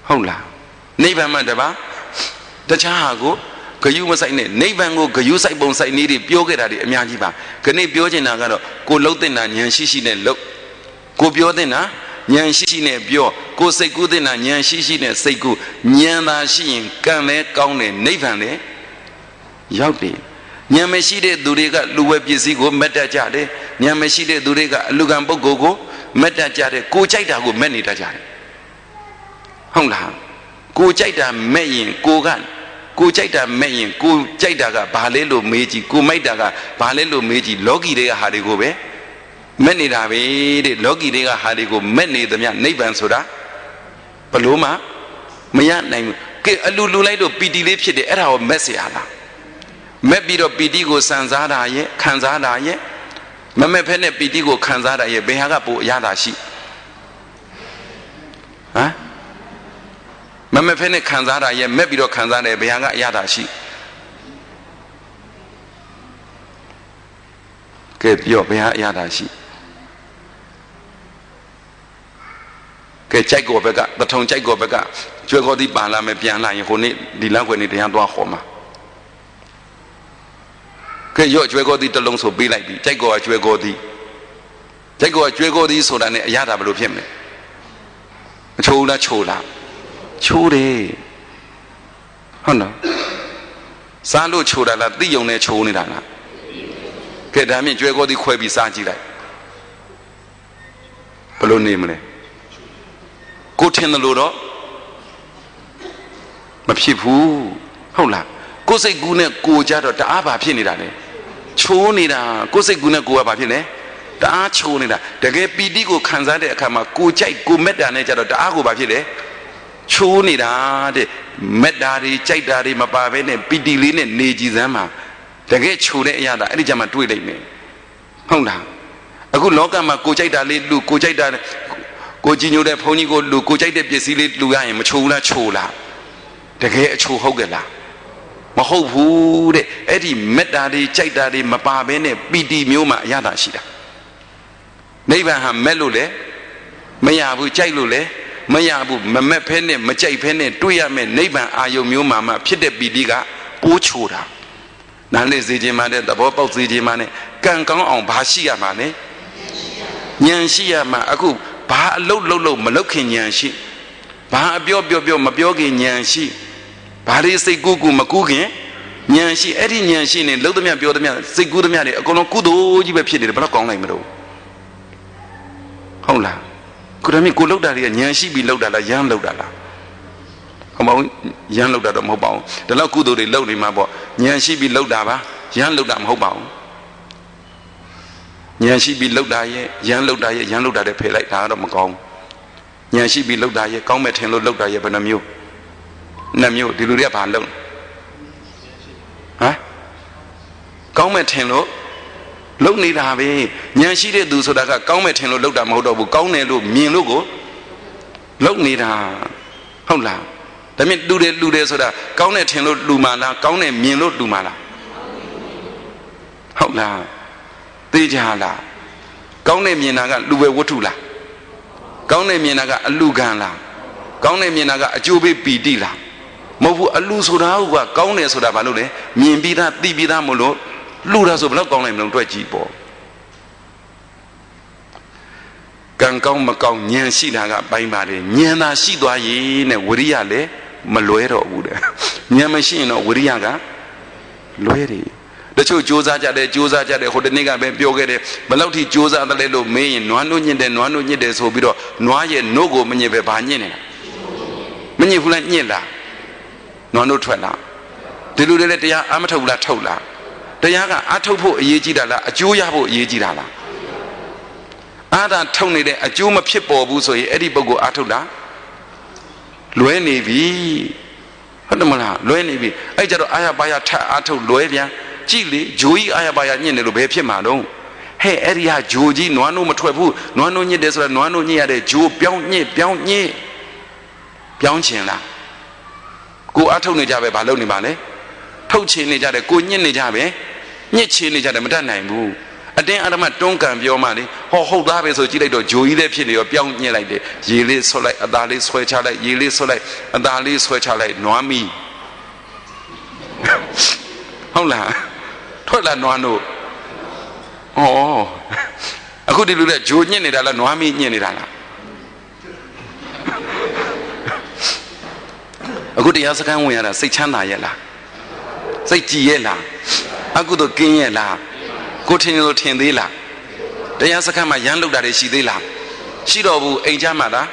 ဟုတ်လားနိဗ္ဗာန်မှာတပါတခြားဟာကိုဂယုမဆိုင်နဲ့နိဗ္ဗာန်ကိုဂယုဆိုင်ပုံဆိုင်နည်းတွေပြောခဲ့တာတွေအများကြီးပါခဏပြောချင်တာကတော့ကိုလှုပ်တဲ့နာဉာဏ်ရှိနဲ့လှုပ်ကိုပြောတဲ့နာဉာဏ်ရှိနဲ့ပြောကိုစိတ်ကူးတဲ့နာဉာဏ်ရှိနဲ့စိတ်ကူးဉာဏ်သာရှိရင်ကံလည်းကောင်းတယ်နိဗ္ဗာန်လည်းရောက်တယ်ဉာဏ်မရှိတဲ့သူတွေကလူဝဲပစ္စည်းကိုမက်တတ်ကြတယ်ဉာဏ်မရှိတဲ့သူတွေကအလူကံပုဂ္ဂိုလ်ကိုမက်တတ်ကြတယ်ကိုကြိုက်တာကိုမက်နေတတ်ကြတယ်ဟုတ်လားကိုကြိုက်တာမက်ရင်ကိုကြိုက်တာမဲ့ရင်ကိုကြိုက်တာကဘာလဲလို့မေးကြည့်ကိုမိုက်တာကဘာလဲလို့မေးကြည့်လောကီတွေကဟာတွေကိုပဲမက်နေတာပဲတဲ့လောကီတွေကဟာတွေကိုမက်နေသမျှနိဗ္ဗာန်ဆိုတာဘလို့မှမရနိုင်ဘူးကဲအလူလိုက်တော့ပီတိလေးဖြစ်တယ်အဲ့ဒါကိုမက်เสียလားမက်ပြီးတော့ပီတိကိုစံစားတာရဲ့ခံစားတာရဲ့မမက်ဖက်နဲ့ပီတိကိုခံစားတာရဲ့ဘယ်ဟာကပိုအရသာရှိဟမ်မမဖဲနဲ့ခံစားတာရဲ့မက်ပြီးတော့ခံစားတယ်ဘယ်ဟာကအရသာရှိကဲပြောဘယ်ဟာအရသာရှိကဲကြိုက်ကိုဘက်ကတထုံကြိုက်ကိုဘက်ကကျွဲခေါ်သည်ပါလာမယ်ပြန်လာရင်ဟိုနေ့ဒီလမ်းခွေနေတရားသွားခေါ်မှာကဲရော့ကျွဲခေါ်သည်တလုံးဆိုပေးလိုက်ပြီကြိုက်ကိုကကျွဲခေါ်သည်ကြိုက်ကိုကကျွဲခေါ်သည်ဆိုတာနဲ့အရသာဘယ်လိုဖြစ်မလဲအချိုးလားချိုးလားချိုးတယ်ဟုတ်နော်စားလို့ချိုးတာလားသိယုံနဲ့ချိုးနေတာလားကဲဒါမြင့်ကျွဲကောသည်ခွဲပြီးစားကြည့်လိုက်ဘယ်လိုနေမလဲကိုထင်တယ်လို့တော့မဖြစ်ဘူးဟုတ်လားကိုစိတ်ကူးနဲ့ကိုကြတော့တအားဘာဖြစ်နေတာလဲချိုးနေတာကိုစိတ်ကူးနဲ့ကိုကဘာဖြစ်လဲတအားချိုးနေတာတကယ်ပီတိကိုခံစားတဲ့အခါမှာကိုကြိုက်ကိုမက်တာနဲ့ကြတော့တအားကိုဘာဖြစ်လဲချိုးနေတာတဲ့မက်တာတွေကြိုက်တာတွေမပါဘဲနဲ့ပီတိလေးနဲ့နေကြည်စမ်းမှာတကယ်ချိုးတဲ့အရာဒါအဲ့ဒီကြမှာတွေ့လိုက်မယ်ဟုတ်လားအခုလောကမှာကိုကြိုက်တာလေးလူကိုကြိုက်တာကိုကြည်ညိုတဲ့ဘုန်းကြီးကိုလူကိုကြိုက်တဲ့ပစ္စည်းလေးလူရရင်မချိုးလားချိုးလားတကယ်အချိုးဟုတ်ကြလားမဟုတ်ဘူးတဲ့အဲ့ဒီမက်တာတွေကြိုက်တာတွေမပါဘဲနဲ့ပီတိမျိုးမှာအရာဒါရှိတာနိဗ္ဗာန်ဟာမက်လို့လေမရဘူးကြိုက်လို့လေမရဘူးမမက်ဖဲနဲ့မကြိုက်ဖဲနဲ့တွေ့ရမယ်နိဗ္ဗာန်အာယုံမျိုးမှာမှဖြစ်တဲ့ပီတိကပိုးချိုတာနားလေစေခြင်းမှတဲ့သဘောပေါက်စေခြင်းမှနဲ့ကံကောင်းအောင်ဘာရှိရမှာလဲဉာဏ်ရှိရမှာအခုဘာအလုတ်မလုတ်ခင်ဉာဏ်ရှိဘာအပြောမပြောခင်ဉာဏ်ရှိဘာလေးစိတ်ကူမကူခင်ဉာဏ်ရှိအဲ့ဒီဉာဏ်ရှိနေလုတ်သမျှပြောသမျှစိတ်ကူသမျှတွေအကုန်လုံးကုသိုလ်ကြီးပဲဖြစ်နေတယ်ဘယ်တော့ကောင်းနိုင်မလို့ဟုတ်လားကိုရမီကိုလောက်တာတွေကဉာဏ်ရှိပြီးလောက်တာလားရမ်းလောက်တာလား ဟုတ်ရမ်းလောက်တာတော့မဟုတ်ပါဘူးဒါတော့ကုသိုလ်တွေလုပ်နေမှာပေါ့ဉာဏ်ရှိပြီးလုပ်တာပါရမ်းလောက်တာမဟုတ်ပါဘူးဉာဏ်ရှိပြီးလောက်တာရဲ့ရမ်းလောက်တာရဲ့ရမ်းလောက်တာတဲ့ဖယ်လိုက်ဒါကတော့မကောင်းဉာဏ်ရှိပြီးလောက်တာရဲ့ကောင်းမဲ့ထင်လို့လောက်တာရဲ့ဘယ်နှမျိုးနှစ်မျိုးဒီလူတွေကဘာလုပ်ဟမ်ကောင်းမဲ့ထင်လို့လုံနေတာပဲဉာဏ်ရှိတဲ့သူဆိုတာကကောင်းမဲ့ထင်လို့လောက်တာမဟုတ်တော့ဘူးကောင်းတယ်လို့မြင်လို့ကိုလုံနေတာဟုတ်လားဒါမြင်လူတယ်ဆိုတာကောင်းတယ်ထင်လို့လူမှလားကောင်းတယ်မြင်လို့လူမှလားဟုတ်လားသိကြလားကောင်းတယ်မြင်တာကလူပဲဝတ္ထုလားကောင်းတယ်မြင်တာကအလူခံလားကောင်းတယ်မြင်တာကအကျိုးပေးပီတိလားမဟုတ်ဘူးအလူဆိုတာကကောင်းတယ်ဆိုတာဘာလို့လဲမြင်ပြီးသားသိပြီးသားမို့လို့လူတာဆိုဘယ်တော့ကောင်းနိုင်မလို့တွက်ကြည့်ပေါ့ကံကောင်းမကောင်းဉာဏ်ရှိတာကပိုင်းပါတယ်ဉာဏ်သာရှိသွားရင်နဲ့ဝိရိယလည်းမလွဲတော့ဘူးတဲ့ဉာဏ်မရှိရင်တော့ဝိရိယကလွဲတယ်တချို့ကြိုးစားကြတယ်ဟိုတနေ့ကပဲပြောခဲ့တယ်ဘယ်လောက်ထိကြိုးစားတယ်လို့မေးရင်နွားနို့ညစ်တယ်ဆိုပြီးတော့နွားရဲ့နို့ကိုမညစ်ပဲဘာညစ်နေတာမညစ်ဘူးလားညစ်လားနွားနို့ထွက်လားဒီလိုလည်းတရားအမထုတ်လားထုတ်လားတရားကအထုတ်ဖို့အရေးကြီးတာလားအကျိုးရဖို့အရေးကြီးတာလားအာသာထုတ်နေတဲ့အကျိုးမဖြစ်ပေါ်ဘူးဆိုရင်အဲ့ဒီပုဂ္ဂိုလ်အာထုတ်တာလွဲနေပြီဟုတ်တယ်မလားလွဲနေပြီအဲ့ကြတော့အာရပါရထအာထုတ်လွဲပြန်ကြည့်လေဂျိုးကြီးအာရပါရညစ်နေလို့ဘယ်ဖြစ်မှာတော့ဟဲ့အဲ့ဒီဟာဂျိုးကြီးနွားနို့မထွက်ဘူးနွားနို့ညစ်တယ်ဆိုတာနွားနို့ညစ်ရတဲ့ဂျိုးပြောင်းညစ်ပြောင်းချင်လားကိုအာထုတ်နေကြပဲဘာလုပ်နေပါလဲထုတ်ချင်နေကြတယ်ကိုညစ်နေကြပဲညစ်ချင်နေကြတယ်မတတ်နိုင်ဘူးအတင်းအဓမ္မတွန်းကန်ပြောမှလေဟောဟုတ်သားပဲဆိုကြည့်လိုက်တော့ဂျိုကြီးလည်းဖြစ်နေရောပြောင်းညစ်လိုက်တယ်ရေလေးဆွဲလိုက်အသားလေးဆွဲချလိုက်ရေလေးဆွဲလိုက်အသားလေးဆွဲချလိုက်နွားမီဟုတ်လားထွက်လာနွားနို့ဩအခုဒီလူလည်းဂျိုညစ်နေတာလားနွားမီညစ်နေတာလားအခုတရားစခန်းဝင်ရတာစိတ်ချမ်းသာရဲ့လားစိတ်ကြည်ရဲ့လားအခုတော့ကင်းရဲ့လားကိုထင်လို့ထင်သေးလားတရားစခန်းမှာရမ်းလောက်တာတွေရှိသေးလားရှိတော့ဘူးအိမ်ချမှာလား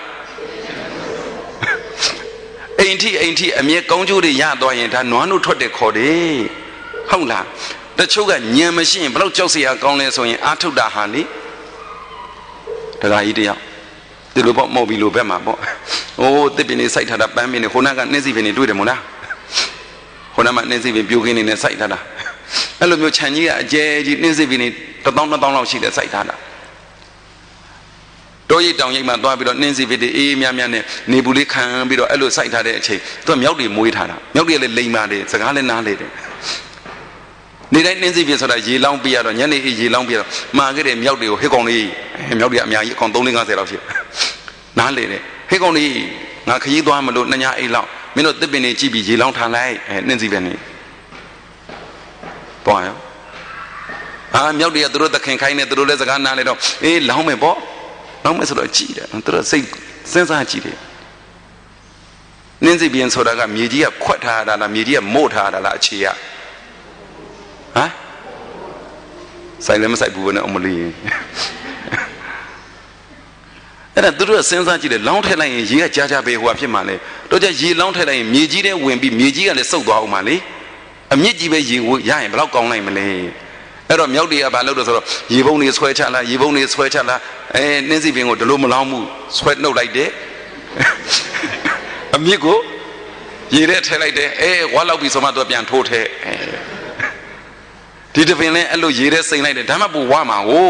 အိမ်ထိအမြဲကောင်းကျိုးတွေရသွားရင်ဒါနွားနို့ထွက်တယ်ခေါ်တယ်ဟုတ်လားတချို့ကညံမရှိရင်ဘလို့ကြောက်စရာကောင်းလဲဆိုရင်အာထုတ်တာဟာလေတရားကြီးတရားဒီလိုပေါ့မဟုတ်ပြီလို့ဘက်မှာပေါ့အိုးတစ်ပင်နေစိုက်ထားတာပန်းပင်နေခုနကနှင်းစီပင်နေတွေ့တယ်မို့လားခုနကနှင်းစီပင်ပြိုခင်းနေနဲ့စိုက်ထားတာအဲ့လိုမျိုးခြံကြီးကအကျဲကြီးနှင်းစီပင်နေ1000-2000လောက်ရှိတယ်စိုက်ထားတာတောရိပ်တောင်ရိပ်မှာသွားပြီးတော့နှင်းစီပင်တွေအေးများနဲ့နေပူလေးခံပြီးတော့အဲ့လိုစိုက်ထားတဲ့အချိန်သူကမြောက်တွေမွေးထားတာမြောက်တွေလည်းလိမ်ပါတယ်စကားလည်းနားလေတယ်နေတိုင်းနှင်းစီပင်ဆိုတာရေလောင်းပြရတော့ညနေအေးရေလောင်းပြရတော့မှာခဲ့တဲ့မြောက်တွေကိုဟစ်ကောင်လေးမြောက်တွေအများကြီးအကောင်350လောက်ရှိနားလေတယ်ဟစ်ကောင်လေးငါခရီးသွားမလို့2ညအိတ်လောက်မင်းတို့တစ်ပင်နေကြည့်ပြီးရေလောင်းထားလိုက်နှင်းစီပင်နေပေါ့ရောမြောက်တွေကသူတို့သခင်ခိုင်းနေသူတို့လည်းစကားနားလေတော့အေးလောင်းမယ်ပေါ့လောင်းမယ်ဆိုတော့ကြည်တယ်သူတို့စိတ်စဉ်းစားကြည့်တယ်နှင်းစီပင်ဆိုတာကမြေကြီးကခွက်ထားတာလားမြေကြီးကမို့ထားတာလားအခြေရဟမ်ဆိုင်လည်းမဆိုင်ဘူးနဲ့အမလီအဲ့ဒါသူတို့စဉ်းစားကြည့်တယ်လောင်းထည့်လိုက်ရင်ရေကကြားပဲဟိုဖြစ်မှာလေတော့ကြရေလောင်းထည့်လိုက်ရင်မြေကြီးထဲဝင်ပြီးမြေကြီးကလည်းစုပ်သွားအောင်ပါလေအမြင့်ကြီးပဲရေကိုရရင်ဘယ်တော့ကောင်းနိုင်မလဲအဲ့တော့မြောက်တွေကဘာလုပ်လို့ဆိုတော့ရေပုံတွေဆွဲချလာနှင်းစီပင်ကိုဒီလိုမလောင်းမှုဆွဲနှုတ်လိုက်တယ်အမြင့်ကိုရေထဲထည့်လိုက်တယ်ဝါလောက်ပြီဆိုမှသူပြန်ထိုးထဲဒီတပင်လဲအဲ့လိုရေထဲစိမ့်လိုက်တယ်ဒါမှပူဝါမှာဟု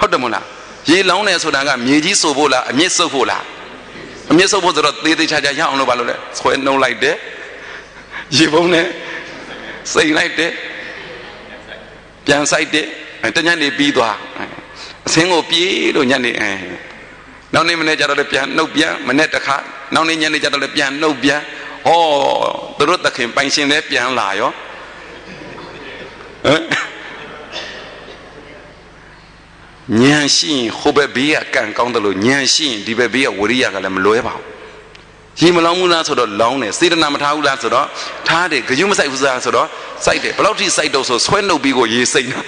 တ်တယ်မို့လားရေလောင်းတယ်ဆိုတာကမြေကြီးဆိုဖို့လားအမြင့်စုပ်ဖို့လားအမြင့်စုပ်ဖို့ဆိုတော့သေးသေးချာချာရအောင်လို့ဘာလို့လဲဆွဲနှုတ်လိုက်တယ်ရေပုံနဲ့စိမ့်လိုက်တယ်ပြန်ဆိုင်တယ်တညနေပြီးသွားအစင်းကိုပြေးလို့ညနေနောက်နေ့မနေ့ကျတော့လည်းပြန်နှုတ်ပြန်မနေ့တစ်ခါနောက်နေ့ညနေကျတော့လည်းပြန်နှုတ်ပြန်ဟောသူတို့သခင်ပိုင်ရှင်လည်းပြန်လာရောဉာဏ်ရှိရင်ဟိုဘက်ဘေးကကံကောင်းတယ်လို့ဉာဏ်ရှိရင်ဒီဘက်ဘေးကဝိရိယကလည်းမလွဲပါဘူးရေမလောင်းဘူးလားဆိုတော့လောင်းတယ်စေတနာမထားဘူးလားဆိုတော့ထားတယ်ကြွမဆိုင်ဘူးလားဆိုတော့စိုက်တယ်ဘယ်လောက်ထိစိုက်တော့ဆိုဆွဲနှုတ်ပြီးကိုရေစိမ့်တာ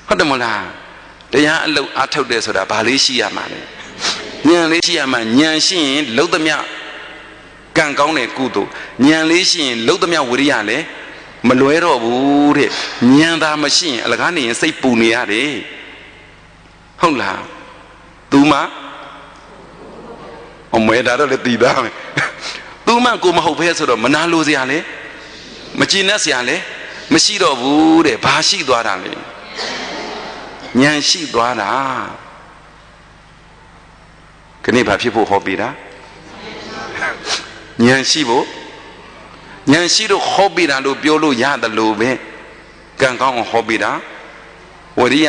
ဟုတ်တယ်မလားတရားအလုပ်အထုတ်တယ်ဆိုတာဘာလေးရှိရမှာလဲဉာဏ်လေးရှိရမှာဉာဏ်ရှိရင်လုံးသမျှ ကံကောင်းတဲ့ကုသိုလ်ဉာဏ်လေးရှိရင်လုံးသမျှဝိရိယလည်းမလွဲတော့ဘူးတဲ့ဉာဏ်သာမရှိရင်အလကားနေရင်စိတ်ပူနေရတယ်ဟုတ်လားသူမှအမွေဒါတော့လည်းတည်သားမယ်သူမှကိုမဟုတ်ဘဲဆိုတော့မနာလိုစရာလေမကြည်နဲ့စရာလေမရှိတော့ဘူးတဲ့ဘာရှိသွားတာလဲဉာဏ်ရှိသွားတာခဏဘာဖြစ်ဖို့ဟောပေးတာဉာဏ်ရှိဖို့ဉာဏ်ရှိလို့ဟောပေးတာလို့ပြောလို့ရတယ်လို့ပဲကံကောင်းအောင်ဟောပေးတာဝရိယ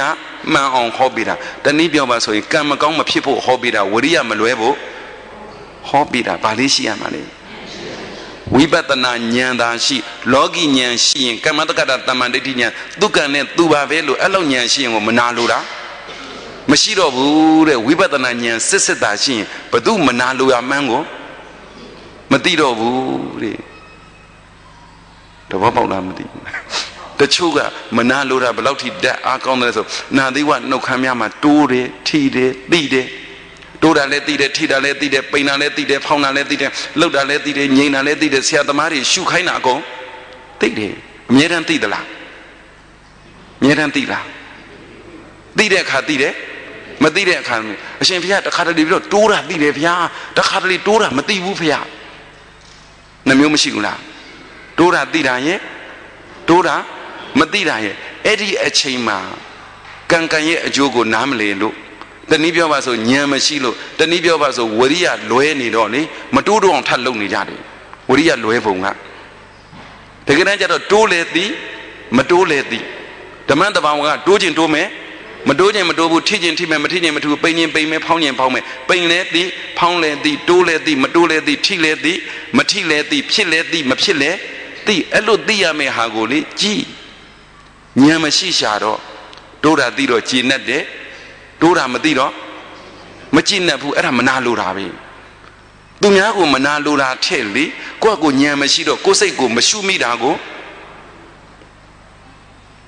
မှန်အောင်ဟောပေးတာတနည်းပြောပါဆိုရင်ကံမကောင်းမဖြစ်ဖို့ဟောပေးတာဝရိယမလွဲဖို့ဟောပေးတာဘာလေးရှိရမှာလဲဝိပဿနာဉာဏ်သာရှိလောကီဉာဏ်ရှိရင်ကမ္မတက္ကတာတမ္မဒိဋ္ဌိဉာဏ်သူကံနဲ့သူပါပဲလို့အဲ့လိုဉာဏ်ရှိရင်ကိုမနာလိုတာမရှိတော့ဘူးတဲ့ဝိပဿနာဉာဏ်စစ်စစ်သာရှိရင်ဘသူမနာလိုရမှန်းကိုမသိတော့ဘူးတဲ့တဘောပေါက်လားမသိဘူးတချို့ကမနာလိုတာဘယ်လောက်ထိတက်အားကောင်းတယ်ဆိုနာသေးဝနှုတ်ခမ်းများမှာတိုးတယ်ထီတယ်သိတယ်တိုးတာလည်းသိတယ်ထီတာလည်းသိတယ်ပိန်တာလည်းသိတယ်ဖောင်းတာလည်းသိတယ်လှုပ်တာလည်းသိတယ်ငြိမ်တာလည်းသိတယ်ဆရာသမားတွေရှုခိုင်းတာအကုန်သိတယ်အမြဲတမ်းသိသလားအမြဲတမ်းသိလားသိတဲ့အခါသိတယ်မသိတဲ့အခါအရှင်ဘုရားတခါတလေပြီးတော့တိုးတာသိတယ်ဘုရားတခါတလေတိုးတာမသိဘူးဘုရားနှမျိုးမရှိဘူးလားတိုးတာသိတာရဲ့တိုးတာမသိတာရဲ့အဲ့ဒီအချိန်မှာကံကံရဲ့အကျိုးကိုနားမလည်လို့တနည်းပြောပါဆိုဉာဏ်မရှိလို့တနည်းပြောပါဆိုဝရိယလွဲနေတော့လေမတိုးတော့အောင်ထပ်လုံနေကြတယ်ဝရိယလွဲပုံကတကယ်တမ်းကျတော့တိုးလေသည်မတိုးလေသည်ဓမ္မတဘာဝကတိုးခြင်းတိုးမယ်မတိုးခြင်းမတိုးဘူးထိခြင်းထိမယ်မထိခြင်းမထူပိန်ခြင်းပိန်မယ်ဖောင်းခြင်းဖောင်းမယ်ပိန်လေသည်ဖောင်းလေသည်တိုးလေသည်မတိုးလေသည်ထိလေသည်မထိလေသည်ဖြစ်လေသည်မဖြစ်လေသည်အဲ့လိုသိရမယ့်ဟာကိုလေကြည်ဉာဏ်မရှိရှာတော့တိုးတာသိတော့ကြည်နဲ့တယ်တိုးတာမသိတော့မကြည်နဲ့ဘူးအဲ့ဒါမနာလိုတာပဲသူများကိုမနာလိုတာထက်လေကိုယ့်ကိုဉာဏ်မရှိတော့ကိုယ်စိတ်ကိုမရှုမိတာကို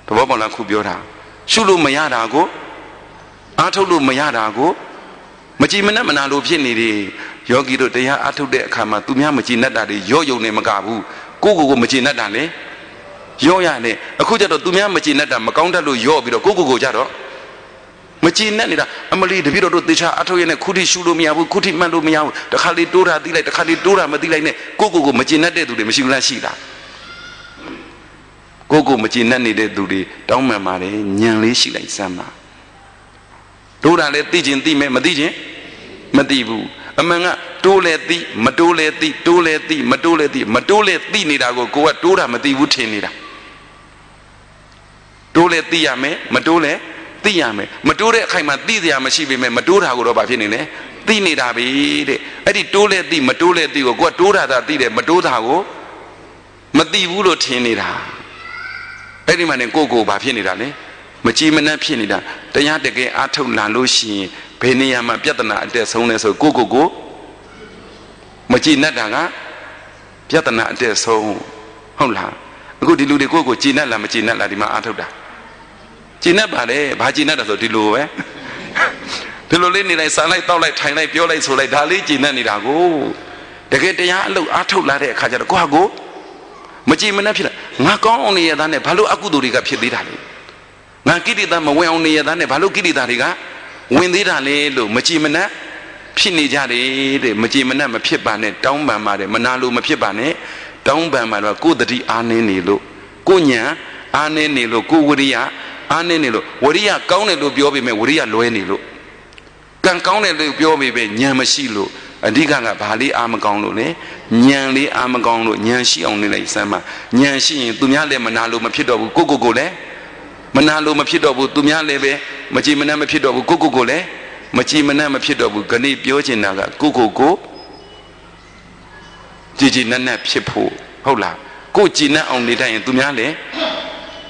တဘောပေါက်လားခုပြောတာရှုလို့မရတာကိုအားထုတ်လို့မရတာကိုမကြည်မနဲ့မနာလိုဖြစ်နေတယ်ယောဂီတို့တရားအားထုတ်တဲ့အခါမှာသူများမကြည်နဲ့တာတွေရော့ယုံနေမကဘူးကိုမကြည်နဲ့တာလေရော့ရတယ်အခုကျတော့သူများမကြည်နဲ့တာမကောင်းတတ်လို့ရော့ပြီးတော့ကိုကြတော့မကြည်နဲ့နေတာအမလီတပြည့်တော်တို့သေချာအထုတ်ရနဲ့ခုထိရှုလို့မရဘူးခုထိမှတ်လို့မရဘူးတခါလေးတိုးတာသိလိုက်တခါလေးတိုးတာမသိလိုက်နဲ့ကိုမကြည်နဲ့တဲ့သူတွေမရှိဘူးလားရှိတာကိုမကြည်နဲ့နေတဲ့သူတွေတောင်းပန်ပါတယ်ညံလေးရှိလိုက်စမ်းပါတိုးတာလည်းသိခြင်းသိမယ်မသိခြင်းမသိဘူးအမှန်ကတိုးလေသိမတိုးလေသိတိုးလေသိမတိုးလေသိမတိုးလေသိနေတာကိုကတိုးတာမသိဘူးထင်နေတာတိုးလေသိရမယ်မတိုးလေသိရမယ်မတိုးတဲ့အခိုင်မှာသိစရာမရှိပေမဲ့မတိုးတာကိုတော့ဘာဖြစ်နေလဲသိနေတာပဲတဲ့အဲ့ဒီတိုးလေသိမတိုးလေသိကိုတိုးတာသာသိတယ်မတိုးတာကိုမသိဘူးလို့ထင်နေတာအဲ့ဒီမှာနေကိုဘာဖြစ်နေတာလဲမကြည်မနှက်ဖြစ်နေတာတရားတကယ်အားထုတ်လာလို့ရှိရင်ဘယ်နေရာမှာပြဿနာအတက်ဆုံးလဲဆိုကိုမကြည်နှက်တာကပြဿနာအတက်ဆုံးဟုတ်လားအခုဒီလူတွေကိုကြည်နှက်လားမကြည်နှက်လားဒီမှာအားထုတ်တာကြည်နှက်ပါလေဘာကြည်နှက်တာဆိုဒီလိုပဲဒီလိုလေးနေလိုက်စားလိုက်တောက်လိုက်ထိုင်လိုက်ပြောလိုက်ဆိုလိုက်ဒါလေးကြည်နှက်နေတာကိုတကယ်တရားအလုပ်အားထုတ်လာတဲ့အခါကျတော့ကိုမကြည်မနှက်ဖြစ်လာငါကောင်းအောင်နေရတာနဲ့ဘာလို့အကုသိုလ်တွေကဖြစ်သေးတာလဲငါကိရိတာမဝင်အောင်နေရတာနဲ့ဘာလို့ကိရိတာတွေကဝင်သေးတာလဲလို့မကြည်မနှက်ဖြစ်နေကြတယ်တဲ့မကြည်မနှက်မဖြစ်ပါနဲ့တောင်းပန်ပါတယ်မနာလို့မဖြစ်ပါနဲ့တောင်းပန်ပါတော့ကိုယ်တတိအားနည်းနေလို့ကိုဉာဏ်အားနည်းနေလို့ကိုဝရိယအားနည်းနေလို့ဝရိယကောင်းတယ်လို့ပြောပေမဲ့ဝရိယလွဲနေလို့ကံကောင်းတယ်လို့ပြောပေမဲ့ဉာဏ်မရှိလို့အဓိကဘာလေးအားမကောင်းလို့လဲဉာဏ်လေးအားမကောင်းလို့ဉာဏ်ရှိအောင်နေလိုက်စမ်းပါဉာဏ်ရှိရင်သူများလည်းမနာလို့မဖြစ်တော့ဘူးကိုလည်းမနာလို့မဖြစ်တော့ဘူးသူများလည်းပဲမကြည်မနှက်မဖြစ်တော့ဘူးကိုလည်းမကြည်မနှက်မဖြစ်တော့ဘူးခဏပြောချင်တာကကိုကြည်နက်ဖြစ်ဖို့ဟုတ်လားကိုကြည်နက်အောင်နေတတ်ရင်သူများလည်း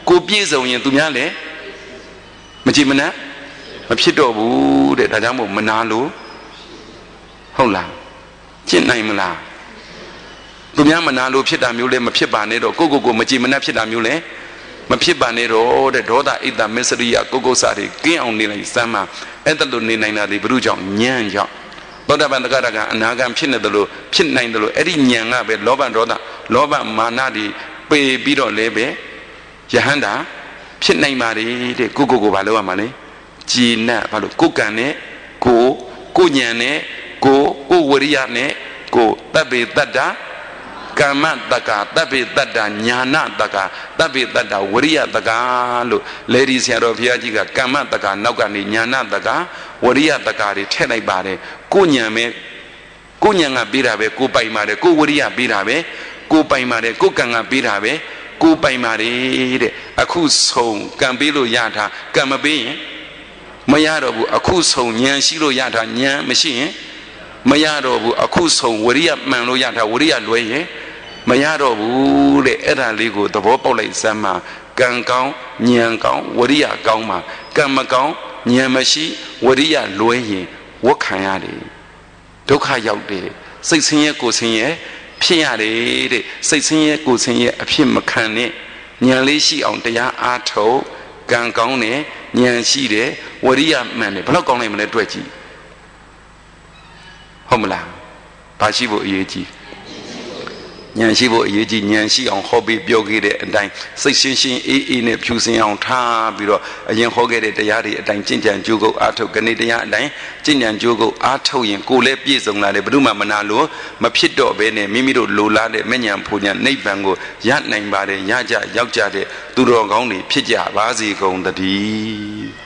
ကိုပြည့်စုံရင်သူများလည်းမကြည်မနှက်မဖြစ်တော့ဘူးတဲ့ဒါကြောင့်မို့မနာလို့ဟုတ်လားကျင့်နိုင်မလားသူများမနာလို့ဖြစ်တာမျိုးလည်းမဖြစ်ပါနဲ့တော့ကိုမကြည်မနှက်ဖြစ်တာမျိုးလည်းမဖြစ်ပါနဲ့တော့တဲ့ဒေါသဣတမစ္စရိယကုက္ကုဆာတွေကင်းအောင်နေလိုက်စမ်းမှာအဲ့ဒါလိုနေနိုင်တာဒီဘုရုကြောင့်ဉာဏ်ကြောင့် သောတာပန်တဂရကအနာဂံဖြစ်နေတယ်လို့ဖြစ်နိုင်တယ်လို့အဲ့ဒီဉာဏ်ကပဲလောဘဒေါသလောဘမာနတွေပေပြီးတော့လည်းပဲယဟန္တာဖြစ်နိုင်ပါလေတဲ့ကိုဘာလို့ရမှာလဲကြည်နပ်ဘာလို့ကိုကံနဲ့ကိုဉာဏ်နဲ့ကိုဝရိယနဲ့ကိုတပ်ပေတတ္တာကမ္မတက္ကတပ်ပေတတ္တာညာနာတက္ကတပ်ပေတတ္တာဝရိယတက္ကလို့လေဒီဆရာတော်ဘုရားကြီးကကမ္မတက္ကနောက်ကနေညာနာတက္ကဝရိယတက္ကတွေထည့်လိုက်ပါတယ်ကိုဉာဏ်ပဲကိုဉာဏ်ကပြီးတာပဲကိုပိုင်ပါတယ်ကိုဝရိယပြီးတာပဲကိုပိုင်ပါတယ်ကိုကံကပြီးတာပဲကိုပိုင်ပါတယ်တဲ့အခုဆုံးကံပြီးလို့ရတာကံမပြီးရင်မရတော့ဘူးအခုဆုံးဉာဏ်ရှိလို့ရတာဉာဏ်မရှိရင်မရတော့ဘူးအခုဆုံးဝရိယမှန်လို့ရတာဝရိယလွဲရင်မရတော့ဘူးတဲ့အဲ့ဒါလေးကိုသဘောပေါက်လိုက်စမ်းမှာကံကောင်းဉာဏ်ကောင်းဝရိယကောင်းမှာကံမကောင်းဉာဏ်မရှိဝရိယလွဲရင်ဝတ်ခံရတယ်ဒုက္ခရောက်တယ်စိတ်ဆင်းရဲကိုယ်ဆင်းရဲဖြစ်ရတယ်တဲ့စိတ်ဆင်းရဲကိုယ်ဆင်းရဲအဖြစ်မခံနဲ့ဉာဏ်လေးရှိအောင်တရားအားထုတ်ကံကောင်းတယ်ဉာဏ်ရှိတယ်ဝရိယမှန်တယ်ဘယ်တော့ကောင်းနိုင်မလဲတွေ့ကြည့်ဟုတ်မလားဘာရှိဖို့အရေးကြီးဉာဏ်ရှိဖို့အရေးကြီးဉာဏ်ရှိအောင်ဟောပြီးပြောခဲ့တဲ့အတိုင်းစိတ်ရှင်းရှင်းအေးနဲ့ဖြူစင်အောင်ထားပြီးတော့အရင်ဟောခဲ့တဲ့တရားတွေအတိုင်းကျင့်ကြံကြိုးကုပ်အားထုတ်ကနေတရားအတိုင်းကျင့်ကြံကြိုးကုပ်အားထုတ်ရင်ကိုယ်လည်းပြည့်စုံလာတယ်ဘယ်သူမှမနာလို့မဖြစ်တော့ဘဲနဲ့မိမိတို့လိုလားတဲ့မဉ္ဇဉ်ဖူဉ္ဇဉ်နိဗ္ဗာန်ကိုရနိုင်ပါတယ်ရကြရောက်ကြတဲ့သူတော်ကောင်းတွေဖြစ်ကြပါစေကုန်သတည်း